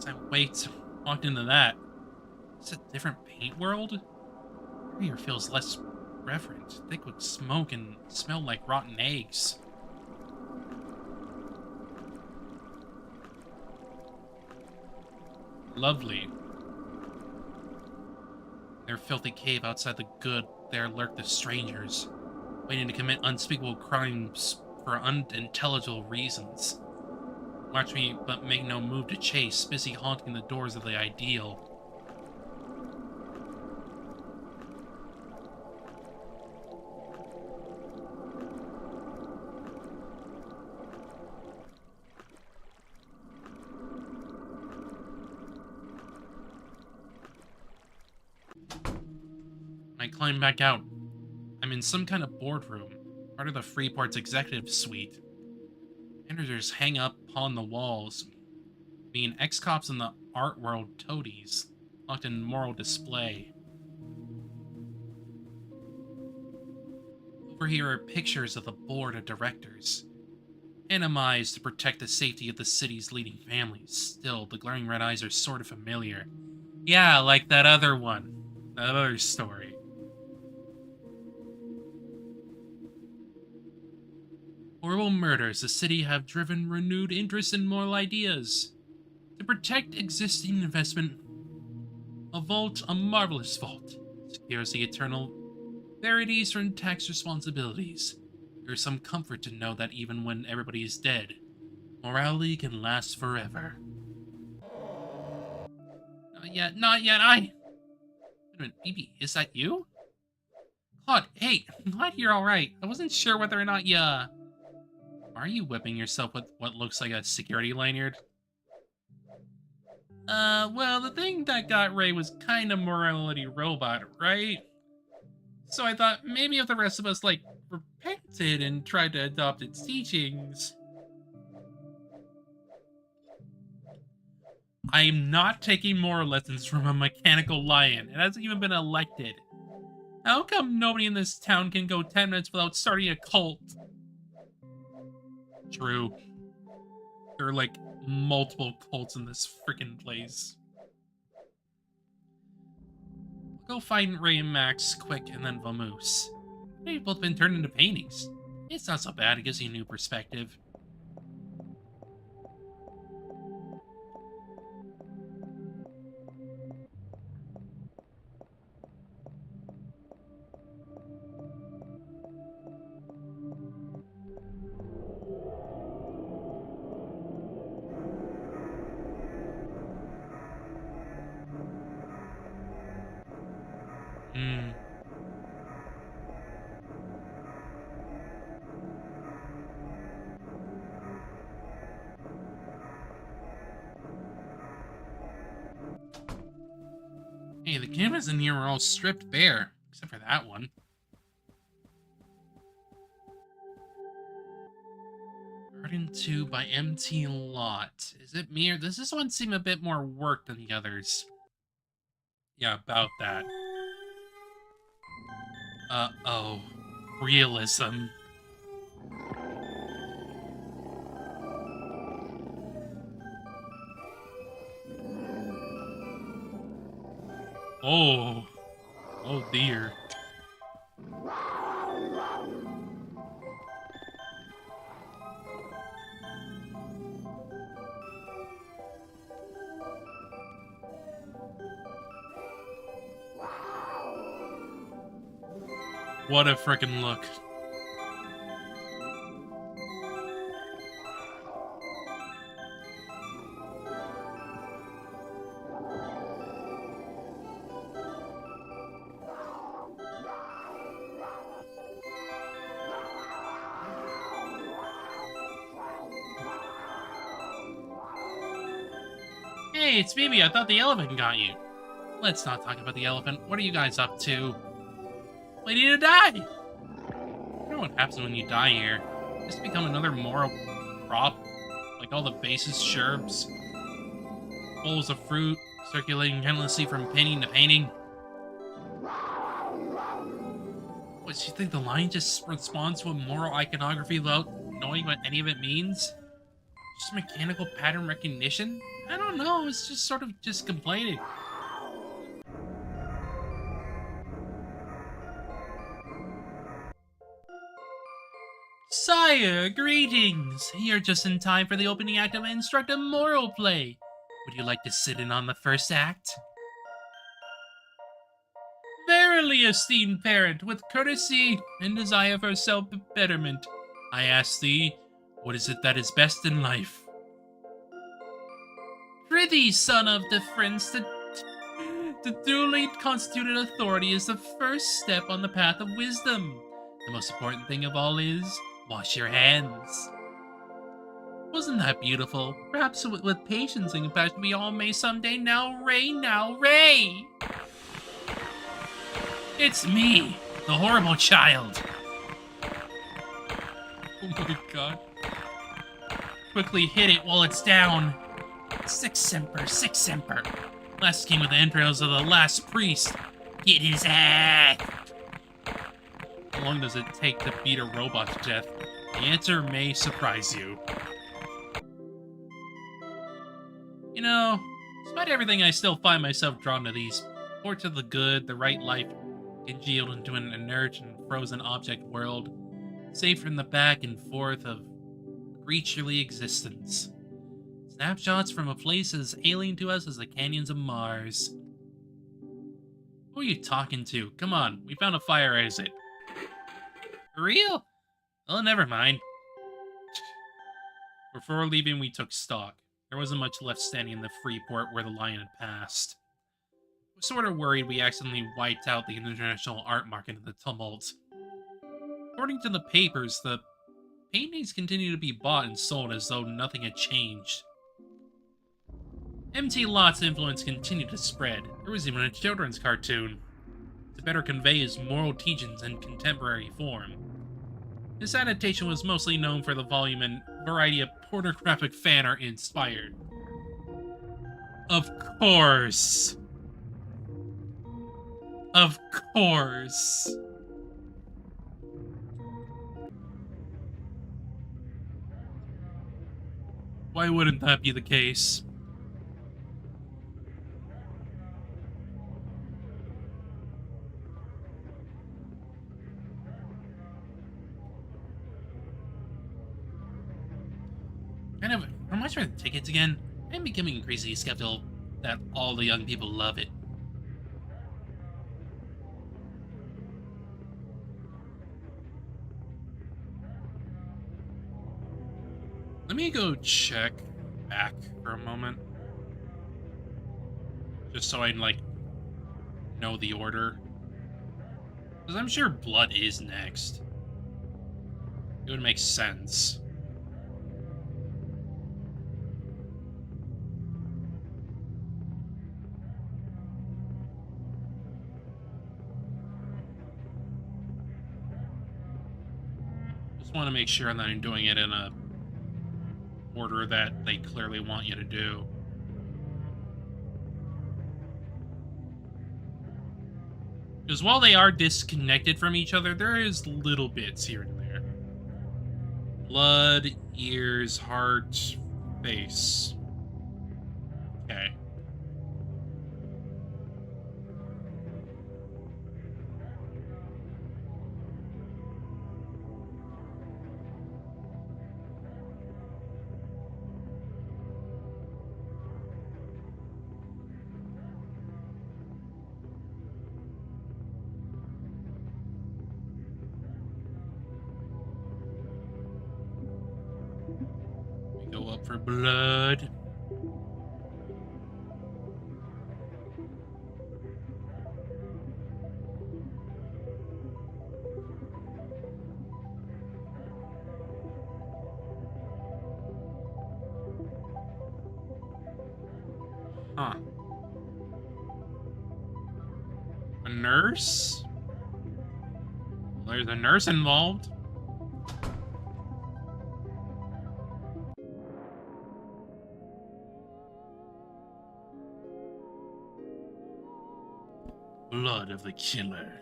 I walked into that. Is it a different paint world? Here feels less reverent, thick with smoke and smelled like rotten eggs. Lovely. In their filthy cave outside the good, there lurk the strangers, waiting to commit unspeakable crimes for unintelligible reasons. Watch me, but make no move to chase, busy haunting the doors of the ideal. I climb back out. in some kind of boardroom, part of the Freeport's executive suite. Managers hang up upon the walls, being ex-cops in the art world toadies, locked in moral display. Over here are pictures of the board of directors, animized to protect the safety of the city's leading families. Still, the glaring red eyes are sort of familiar. Yeah, like that other one. That other story. Horrible murders, the city have driven renewed interest in moral ideas. To protect existing investment, a marvelous vault, secures the eternal verities from tax responsibilities. There is some comfort to know that even when everybody is dead, morality can last forever. Not yet, Wait a minute, BB, is that you? Claude, hey, I'm glad you're alright. I wasn't sure whether or not are you whipping yourself with what looks like a security lanyard? Well, the thing that got Ray was kind of morality robot, right? So I thought maybe if the rest of us, repented and tried to adopt its teachings. I'm not taking moral lessons from a mechanical lion. It hasn't even been elected. How come nobody in this town can go 10 minutes without starting a cult? True. There are, multiple cults in this freaking place. I'll go find Ray and Max quick and then vamoose. They've both been turned into paintings. It's not so bad, it gives you a new perspective. Hey, the cameras in here are all stripped bare, except for that one. Garden 2 by MT Lot. Is it me or does this one seem a bit more work than the others? Yeah, about that. Uh-oh. Realism. Oh. Oh dear. What a frickin' look. Hey, it's Phoebe. I thought the elephant got you. Let's not talk about the elephant. What are you guys up to? Waiting to die! I don't know what happens when you die here. Just become another moral prop. Like all the bases, sherbs, bowls of fruit, circulating endlessly from painting to painting. What, do you think the lion just responds to a moral iconography without knowing what any of it means? Just mechanical pattern recognition? I don't know, it's just sort of just complaining. Sire, greetings! You're just in time for the opening act of an instructive moral play. Would you like to sit in on the first act? Verily, esteemed parent, with courtesy and desire for self-betterment, I ask thee, what is it that is best in life? Prithee, son of difference, the duly constituted authority is the first step on the path of wisdom. The most important thing of all is, wash your hands. Wasn't that beautiful? Perhaps with patience and compassion we all may someday now, Ray! It's me, The horrible child! Oh my god. Quickly hit it while it's down. Sic Semper, Sic Semper. Last king with the entrails of the last priest. Get his ass! How long does it take to beat a robot to death? The answer may surprise you. You know, despite everything, I still find myself drawn to these. Ports of the good, the right life, congealed into an inert and frozen object world, safe from the back and forth of creaturely existence. Snapshots from a place as alien to us as the canyons of Mars. Who are you talking to? Come on, we found a fire exit. For real? Oh, never mind. Before leaving, we took stock. There wasn't much left standing in the free port where the lion had passed. I was sort of worried we accidentally wiped out the international art market in the tumult. According to the papers, the paintings continue to be bought and sold as though nothing had changed. MT Lot's influence continued to spread. There was even a children's cartoon to better convey his moral teachings in contemporary form. This adaptation was mostly known for the volume and variety of pornographic fan art inspired. Of course. Of course. Why wouldn't that be the case? How much are the tickets again? I'm becoming increasingly skeptical that all the young people love it. Let me go check back for a moment. Just so I, like, know the order. Because I'm sure blood is next. It would make sense. Just want to make sure that I'm doing it in a order that they clearly want you to do. Because while they are disconnected from each other, there is little bits here and there. Blood, ears, heart, face. Okay. Go up for blood. Huh. A nurse? Well, there's a nurse involved. Blood of the killer.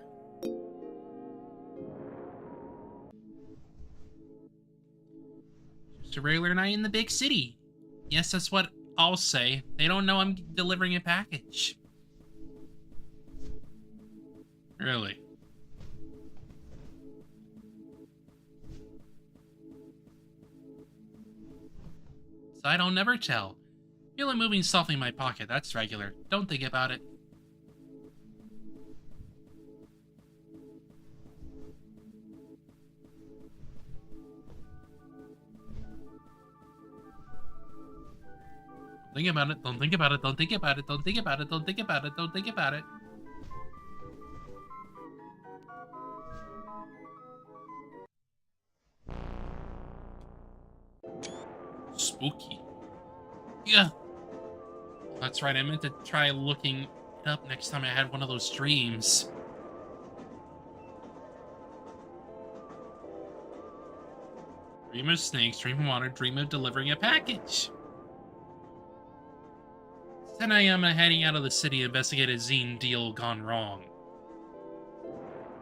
Just a regular night in the big city. Yes, that's what I'll say. They don't know I'm delivering a package. Really? So I don't never tell. Feel it moving softly in my pocket. That's regular. Don't think about it. Think about it, don't think about it, don't think about it, don't think about it, don't think about it, don't think about it. Spooky. Yeah. That's right, I meant to try looking it up next time I had one of those dreams. Dream of snakes, dream of water, dream of delivering a package. It's 10 a.m. and heading out of the city to investigate a zine deal gone wrong.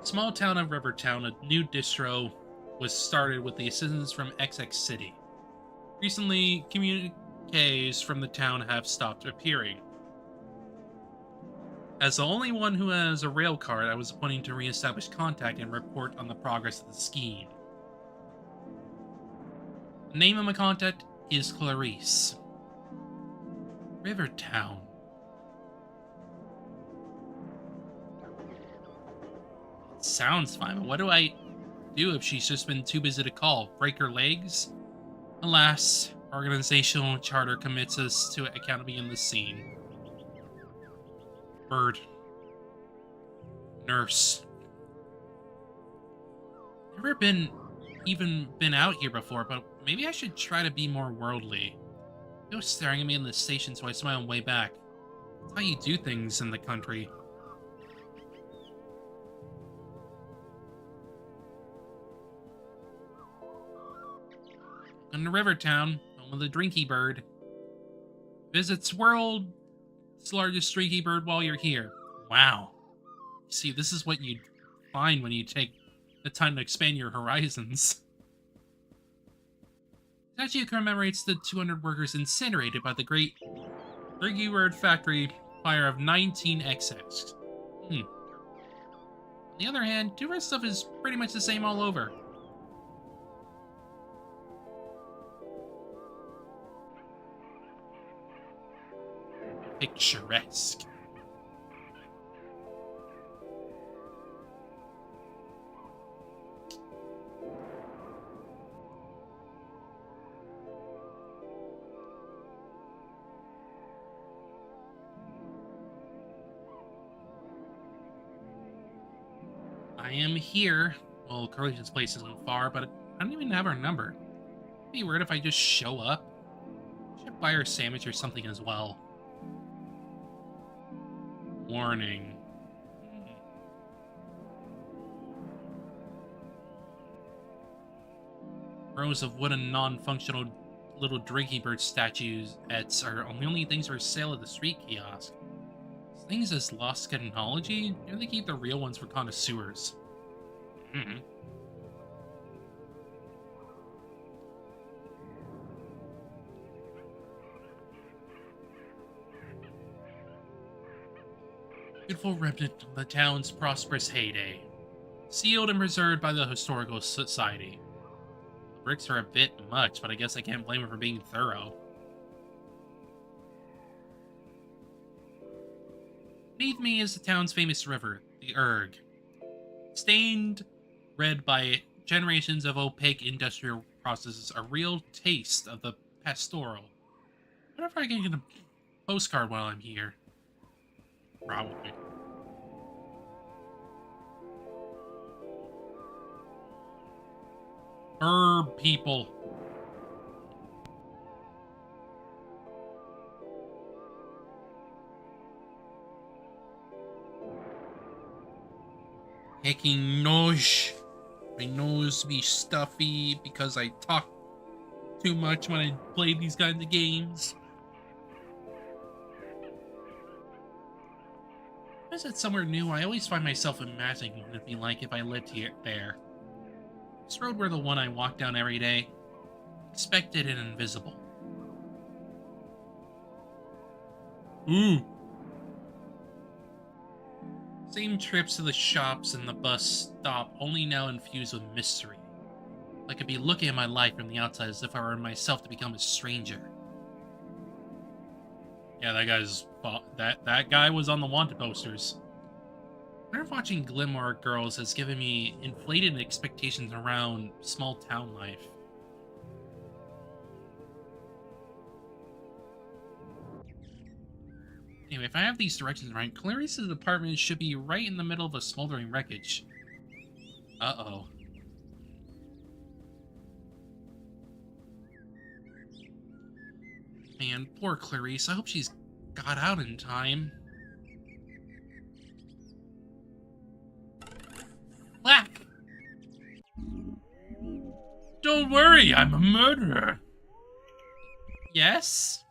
Small town of Rivertown, a new distro was started with the assistance from XX City. Recently, communiques from the town have stopped appearing. As the only one who has a rail card, I was appointed to re-establish contact and report on the progress of the scheme. The name of my contact is Clarice. Rivertown. It sounds fine, but what do I do if she's just been too busy to call? Break her legs? Alas, organizational charter commits us to accountability in the scene. Bird. Nurse. Never even been out here before, but maybe I should try to be more worldly. He was staring at me in the station, so I smiled way back. That's how you do things in the country. Welcome to Rivertown, home of the Drinky Bird. Visits world's largest drinky bird while you're here. Wow. See, this is what you find when you take the time to expand your horizons. The statue commemorates the 200 workers incinerated by the great Drinky Bird Factory fire of 19XX. On the other hand, tourist stuff is pretty much the same all over. Picturesque. I am here. Well, Carlisle's place isn't far, but I don't even have her number. It'd be weird if I just show up. Should buy her a sandwich or something as well. Warning. Rows of wooden, non-functional little Drinky Bird statues are the only things for sale at the street kiosk. Things as lost technology? Maybe they keep the real ones for connoisseurs. Beautiful remnant of the town's prosperous heyday. Sealed and preserved by the Historical Society. The bricks are a bit much, but I guess I can't blame her for being thorough. Beneath me is the town's famous river, the Erg. Stained red by generations of opaque industrial processes, a real taste of the pastoral. I wonder if I can get a postcard while I'm here. Probably. Herb people. Hecking nose. My nose be stuffy because I talk too much when I play these kinds of games. Visit somewhere new, I always find myself imagining what it'd be like if I lived there. This road were the one I walk down every day. Expected and invisible. Ooh. Same trips to the shops and the bus stop, only now infused with mystery. I could be looking at my life from the outside as if I were myself to become a stranger. Yeah, that guy was on the wanted posters. I wonder if watching Glimmer Girls has given me inflated expectations around small town life. Anyway, if I have these directions right, Clarice's apartment should be right in the middle of a smoldering wreckage. Uh-oh. Man, poor Clarice. I hope she's got out in time. Black! Don't Don't worry, I'm a murderer. Yes?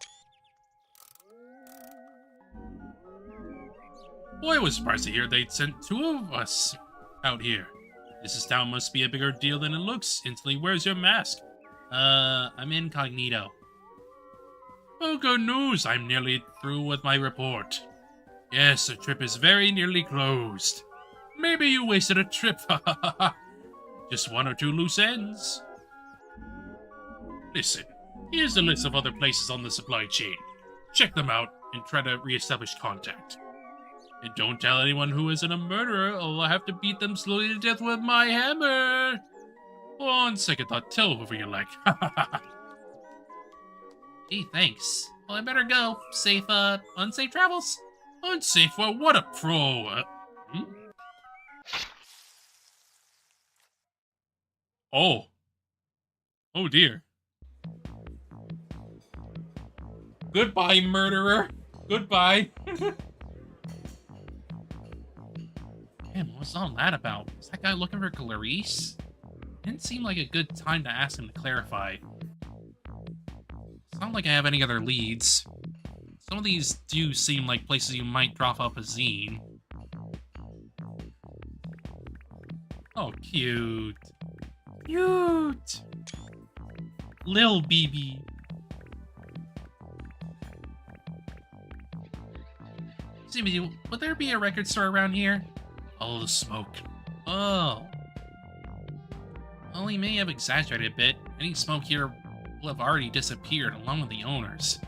Boy, I was surprised to hear they'd sent 2 of us out here. This town must be a bigger deal than it looks. Instantly, where's your mask? I'm incognito. Oh, good news. I'm nearly through with my report. Yes, the trip is very nearly closed. Maybe you wasted a trip. Just 1 or 2 loose ends. Listen, here's a list of other places on the supply chain. Check them out and try to re-establish contact. And don't tell anyone who isn't a murderer, or I'll have to beat them slowly to death with my hammer. On second thought, tell whoever you like. Gee, thanks. Well, I better go. Safe, unsafe travels? Unsafe? Well, what a pro. Oh. Oh, dear. Goodbye, murderer. Goodbye. Man, what was all that about? Was that guy looking for Clarice? Didn't seem like a good time to ask him to clarify. It's not like I have any other leads. Some of these do seem like places you might drop off a zine. Oh, cute. Cute! Lil BB. Excuse me, would there be a record store around here? All the smoke. Oh. Well, he may have exaggerated a bit. Any smoke here will have already disappeared along with the owners.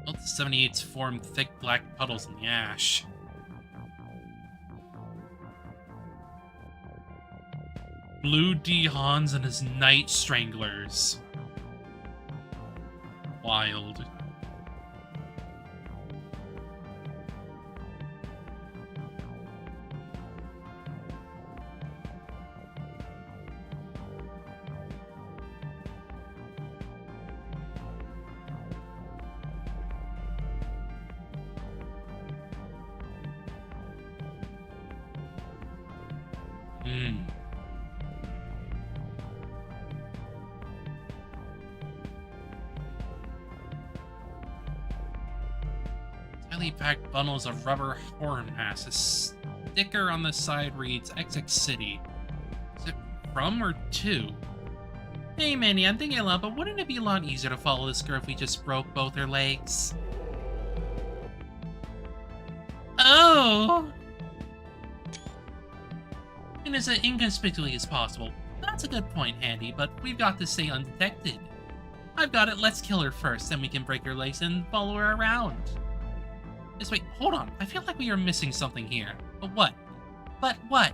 Both the 78s formed thick black puddles in the ash. Blue D. Hans and his Night Stranglers. Wild. Tightly packed bundles of rubber horn masks. A sticker on the side reads XX City. Is it from or to? Hey Manny, I'm thinking a lot, but wouldn't it be a lot easier to follow this girl if we just broke both her legs? Oh! And as inconspicuously as possible. That's a good point, Handy, but we've got to stay undetected. I've got it, let's kill her first, then we can break her legs and follow her around. Just wait, hold on, I feel like we are missing something here. But what? But what?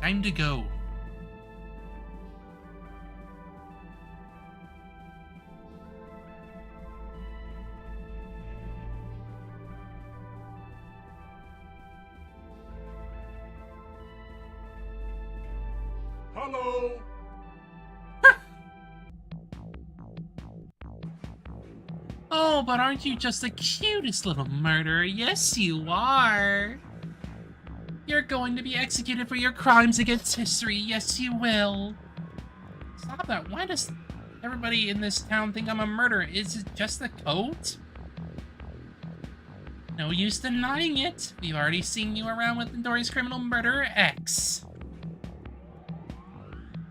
Time to go. Hello. Oh, but aren't you just the cutest little murderer? Yes, you are. You're going to be executed for your crimes against history. Yes, you will. Stop that. Why does everybody in this town think I'm a murderer? Is it just the coat? No use denying it. We've already seen you around with Notorious Criminal Murderer X.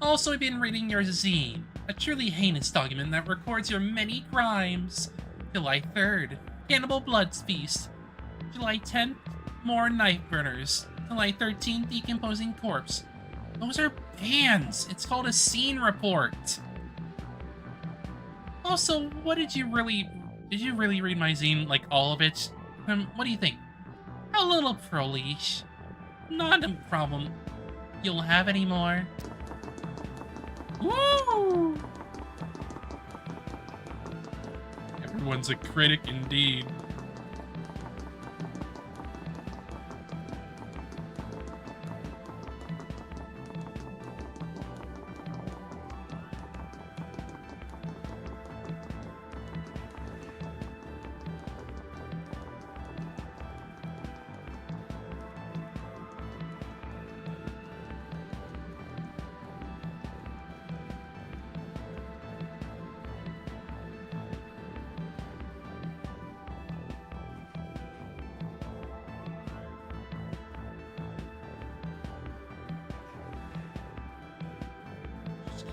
Also, I've been reading your zine, a truly heinous document that records your many crimes. July 3rd, Cannibal Blood's Feast. July 10th, more knife burners. July 13th, decomposing corpse. Those are bands. It's called a scene report. Also, did you really read my zine, like all of it? What do you think? A little pro-leash. Not a problem. You'll have any more? Woo! Everyone's a critic indeed.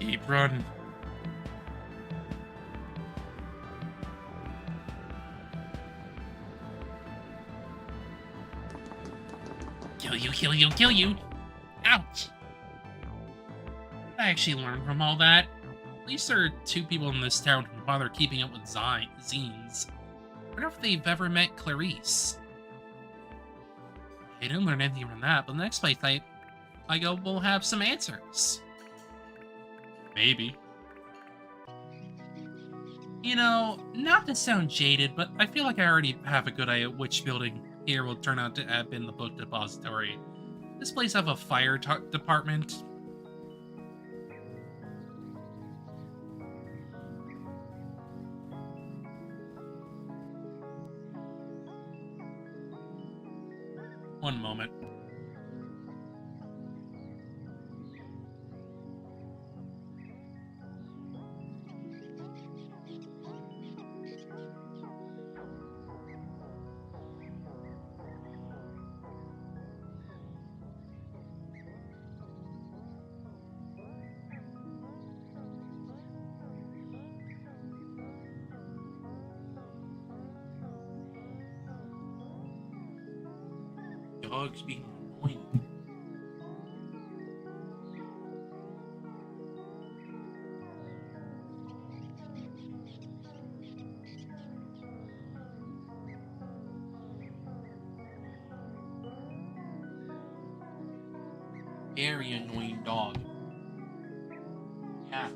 Keep running. Kill you, kill you, kill you! Ouch! I actually learned from all that. At least there are 2 people in this town who bother keeping up with zines. I wonder if they've ever met Clarice. I didn't learn anything from that, but the next place I go, we'll have some answers. Maybe. You know, not to sound jaded, but I feel like I already have a good idea which building here will turn out to have been the book depository. This place have a fire department. One moment. Dogs being annoying. Very annoying dog. Yeah.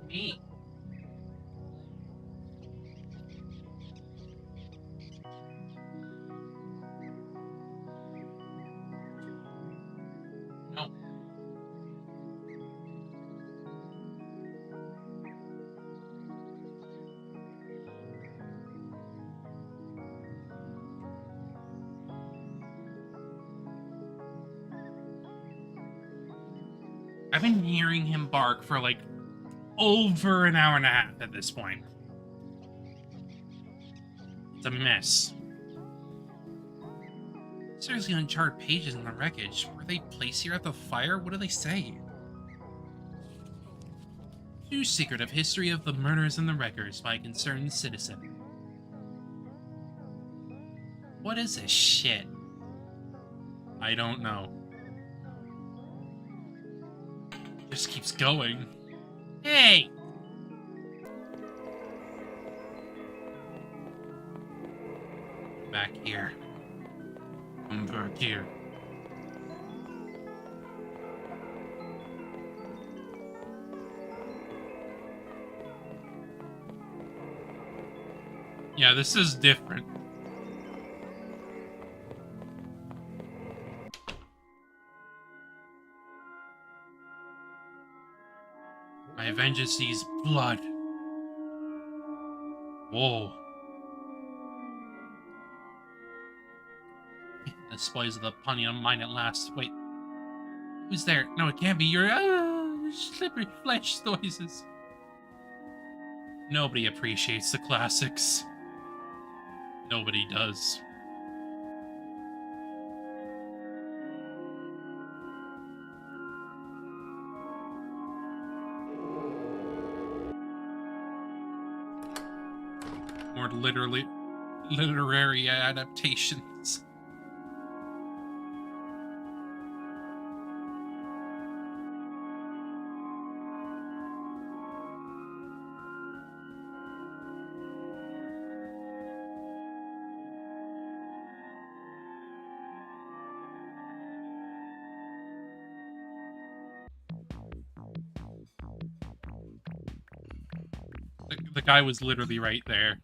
Me. No. I've been hearing him bark for like over an hour and a half at this point. It's a mess. Seriously, uncharted pages in the wreckage. Were they placed here at the fire? What do they say? True secret of history of the murders and the wreckers by a concerned citizen. What is this shit? I don't know. Just keeps going. Hey! Back here. Come back here. Yeah, this is different. My vengeance sees blood. Whoa. Displays of the punny mine at last. Wait. Who's there? No, it can't be. You're slippery flesh noises. Nobody appreciates the classics. Nobody does. More literary adaptations. The guy was literally right there.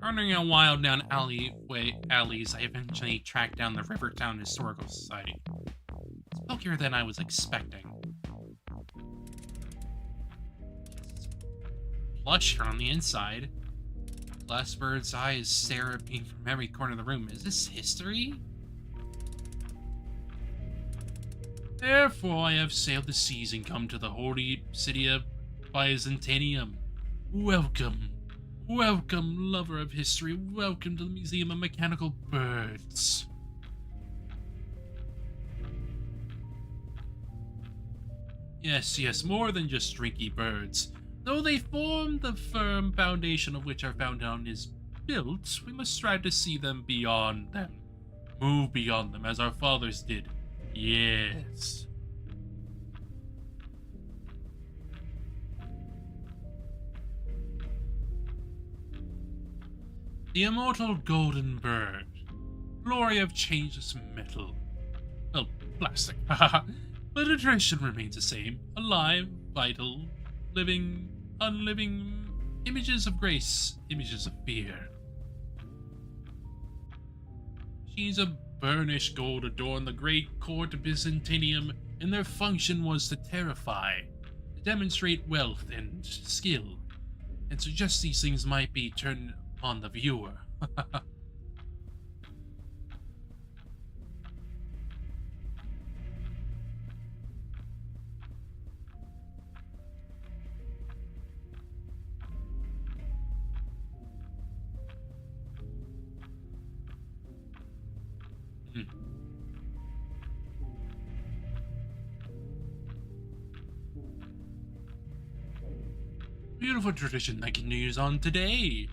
Wandering a while down alleys, I eventually tracked down the Rivertown Historical Society. It's bulkier than I was expecting. Plush on the inside. Glass bird's eyes stare at me from every corner of the room. Is this history? Therefore I have sailed the seas and come to the holy city of Byzantium. Welcome, welcome, lover of history. Welcome to the Museum of Mechanical Birds. Yes, yes, more than just streaky birds. Though they form the firm foundation of which our foundation is built, we must strive to see them beyond them. Move beyond them as our fathers did. Yes. The immortal golden bird. Glory of changeless metal. Well, plastic, haha. But the tradition remains the same. Alive, vital, living, unliving, images of grace, images of fear. Machines of burnished gold adorn the great court of Byzantium, and their function was to terrify, to demonstrate wealth and skill, and suggest these things might be turned upon the viewer. Beautiful tradition that continues on today.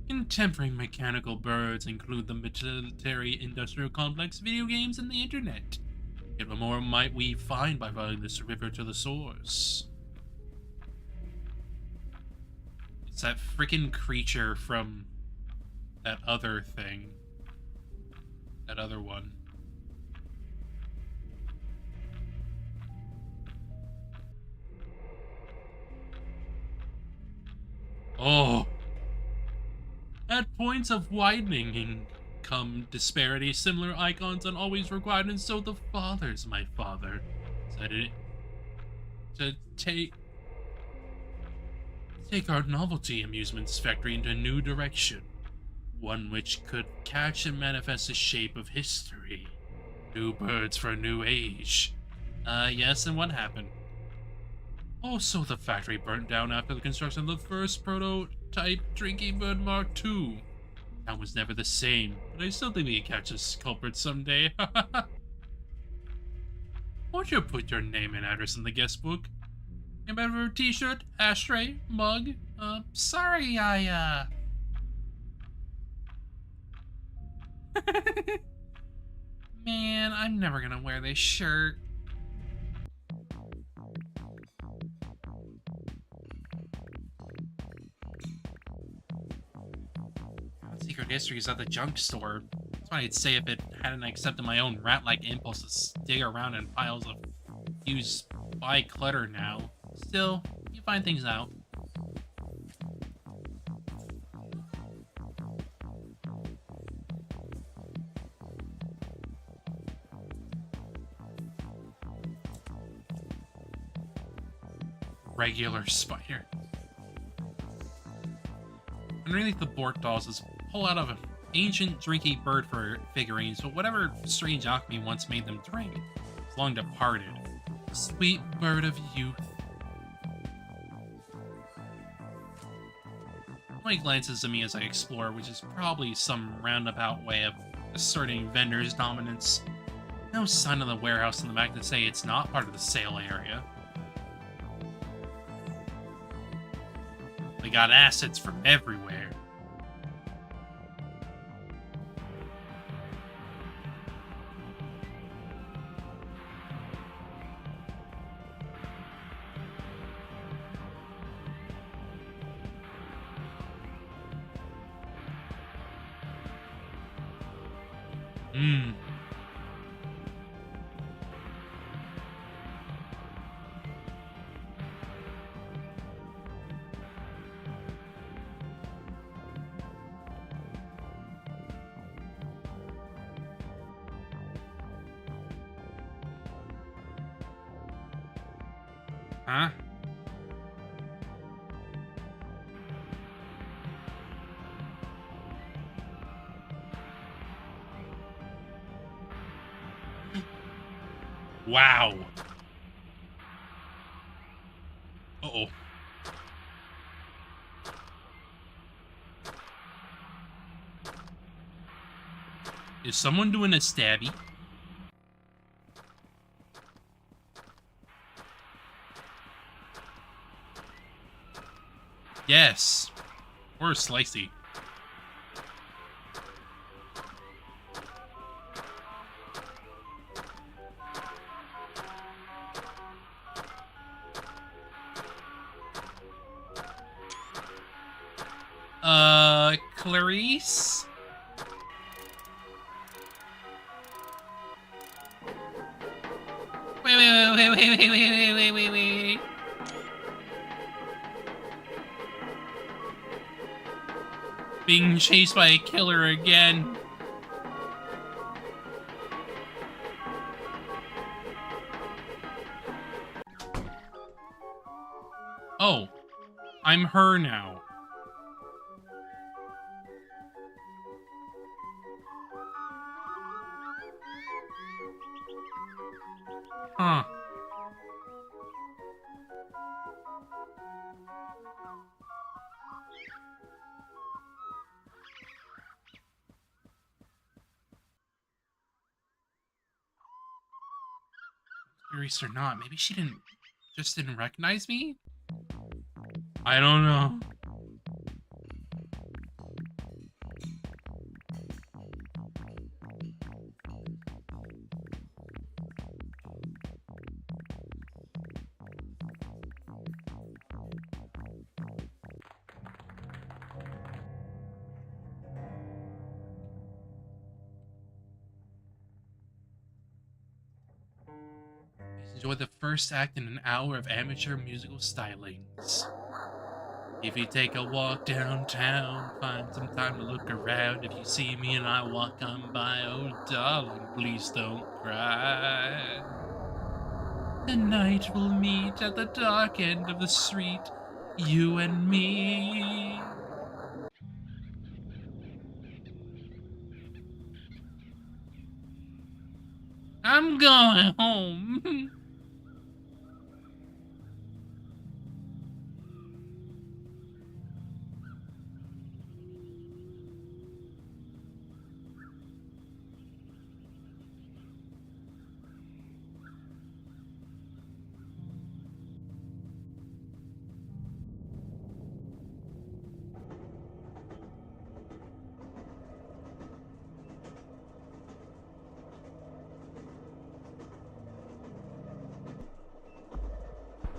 Contemporary mechanical birds include the military-industrial complex, video games, and the internet. Yet what more might we find by following this river to the source? It's that freaking creature from that other thing. That other one. Oh. At points of widening income disparity, similar icons are always required, and so the fathers, my father, decided to take our novelty amusements factory into a new direction. One which could catch and manifest the shape of history. New birds for a new age. Yes, and what happened? Also, the factory burnt down after the construction of the first prototype Drinking Bird Mark II. Town was never the same, but I still think we can catch this culprit someday. Won't you put your name and address in the guest book? And better t-shirt, ashtray, mug? Sorry, Man, I'm never gonna wear this shirt. Secret histories at the junk store. That's what I'd say if it hadn't accepted my own rat-like impulse to dig around in piles of used by clutter now. Still, you find things out. Regular spider. Underneath the Bork dolls is a pull out of an ancient drinky bird for figurines, but whatever strange alchemy once made them drink is long departed. Sweet bird of youth. Mike glances at me as I explore, which is probably some roundabout way of asserting vendor's dominance. No sign on the warehouse in the back to say it's not part of the sale area. They got assets from everywhere. Huh? Wow. Uh-oh. Is someone doing a stabby? Yes. Or slicey. Clarice? Wait. Being chased by a killer again. Oh, I'm her now. Huh. Curious or not, maybe she just didn't recognize me? I don't know. Enjoy the first act in an hour of amateur musical stylings. If you take a walk downtown, find some time to look around. If you see me and I walk on by, oh darling, please don't cry. Tonight we'll meet at the dark end of the street, you and me. I'm going home.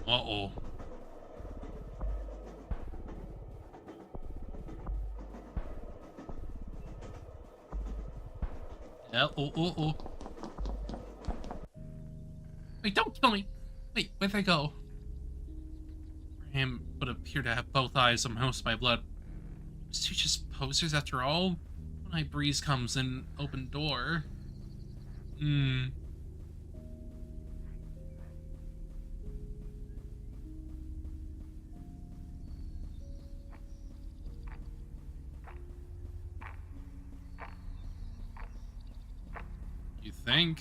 Uh-oh. Yeah, oh. Wait, don't kill me. Wait, where'd they go? Graham would appear to have both eyes on most of my blood. Was two just posers after all? When I breeze comes in open door. You think?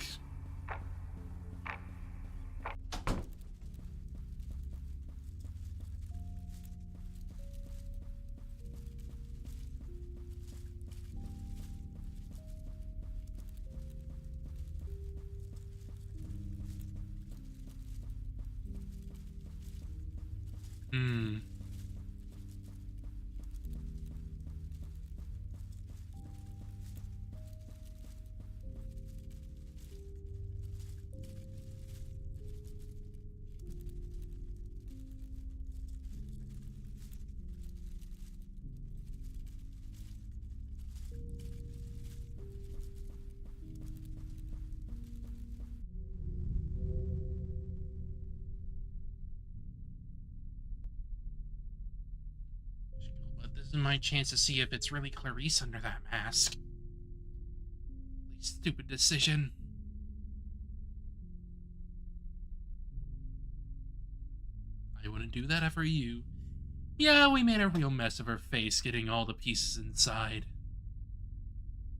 But this is my chance to see if it's really Clarice under that mask. Stupid decision. I wouldn't do that if I were you. Yeah, we made a real mess of her face, getting all the pieces inside.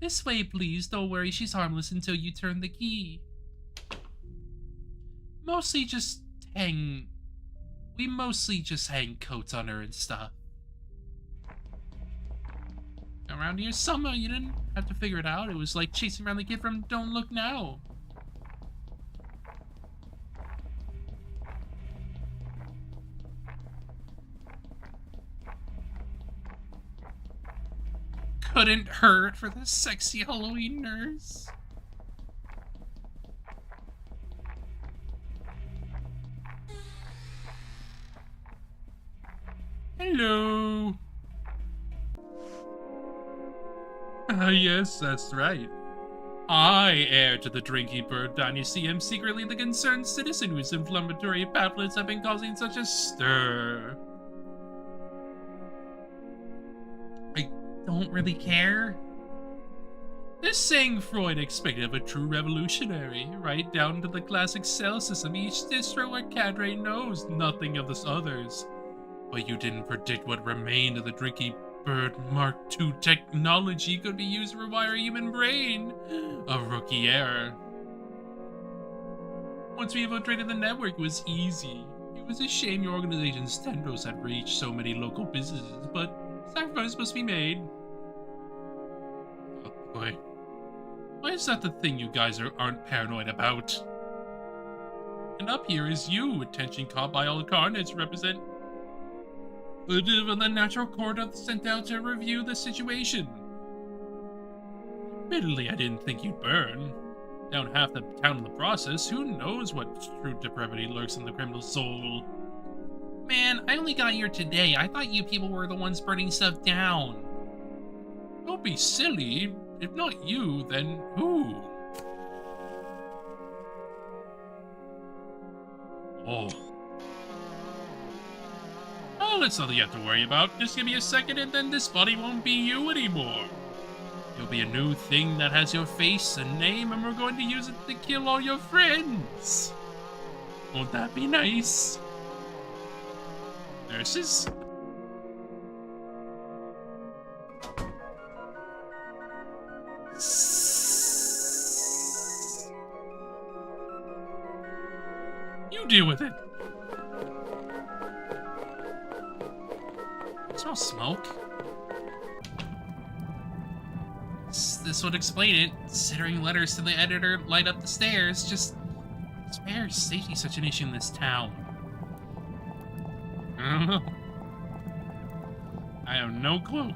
This way, please. Don't worry, she's harmless until you turn the key. mostly just hang... We mostly just hang coats on her and stuff. Around here summer, you didn't have to figure it out. It was like chasing around the kid from Don't Look Now. Couldn't hurt for the sexy Halloween nurse. Hello. Yes, that's right. I, heir to the Drinking Bird dynasty, am secretly the concerned citizen whose inflammatory pamphlets have been causing such a stir. I don't really care. This saying Freud expected of a true revolutionary, right down to the classic cell system. Each distro or cadre knows nothing of the others. But you didn't predict what remained of the Drinking Bird Mark II technology could be used to rewire a human brain. A rookie error. Once we infiltrated the network, it was easy. It was a shame your organization's tendrils had reached so many local businesses, but sacrifice must be made. Oh boy. Why is that the thing you guys aren't paranoid about? And up here is you, attention caught by all carnage, represent the natural court sent out to review the situation. Admittedly, I didn't think you'd burn down half the town in the process. Who knows what true depravity lurks in the criminal's soul? Man, I only got here today. I thought you people were the ones burning stuff down. Don't be silly. If not you, then who? Oh. Well, it's nothing you have to worry about. Just give me a second and then this body won't be you anymore. You'll be a new thing that has your face and name, and we're going to use it to kill all your friends. Won't that be nice? Nurses? You deal with it. I smell smoke. This would explain it. Considering letters to the editor light up the stairs, just why is safety such an issue in this town? I don't know. I have no clue.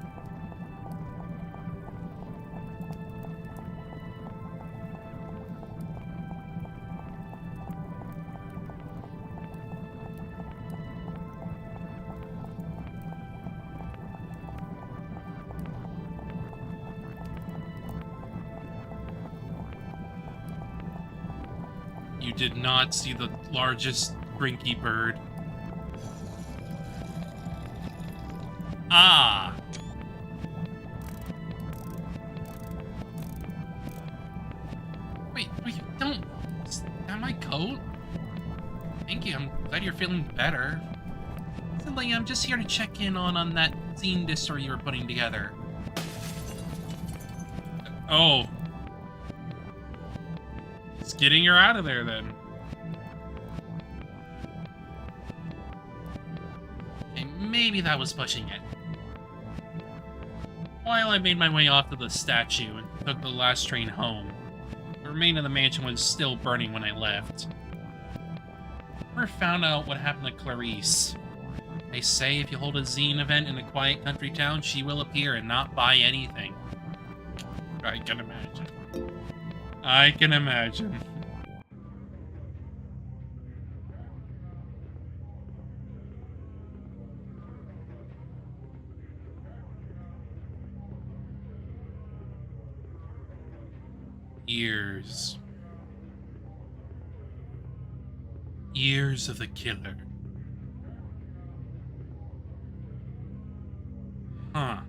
You did not see the largest Drinky Bird. Ah! Wait, don't... Down my coat? Thank you, I'm glad you're feeling better. Simply, I'm just here to check in on that zine distro you were putting together. Oh. It's getting her out of there, then. Okay, maybe that was pushing it. While I made my way off to the statue and took the last train home, the remainder of the mansion was still burning when I left. I never found out what happened to Clarice. They say if you hold a zine event in a quiet country town, she will appear and not buy anything. I can imagine. I can imagine. Years. Years of the killer. Huh.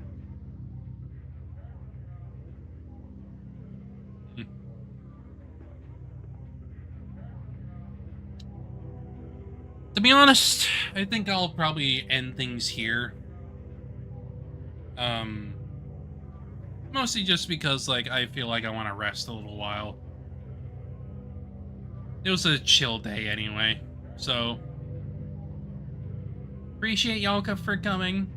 To be honest, I think I'll probably end things here. Mostly just because, like, I feel like I want to rest a little while. It was a chill day anyway, so appreciate y'all for coming.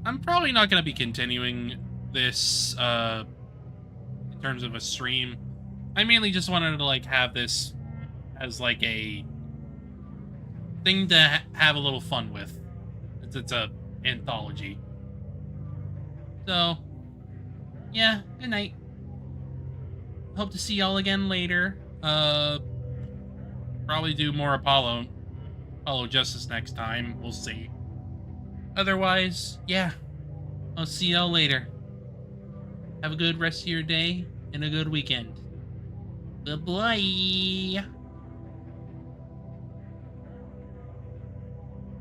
I'm probably not gonna be continuing this in terms of a stream. I mainly just wanted to like have this as like a thing to have a little fun with. It's a anthology. So yeah, good night. Hope to see y'all again later. Probably do more Apollo Justice next time. We'll see. Otherwise, yeah. I'll see y'all later. Have a good rest of your day and a good weekend. Goodbye.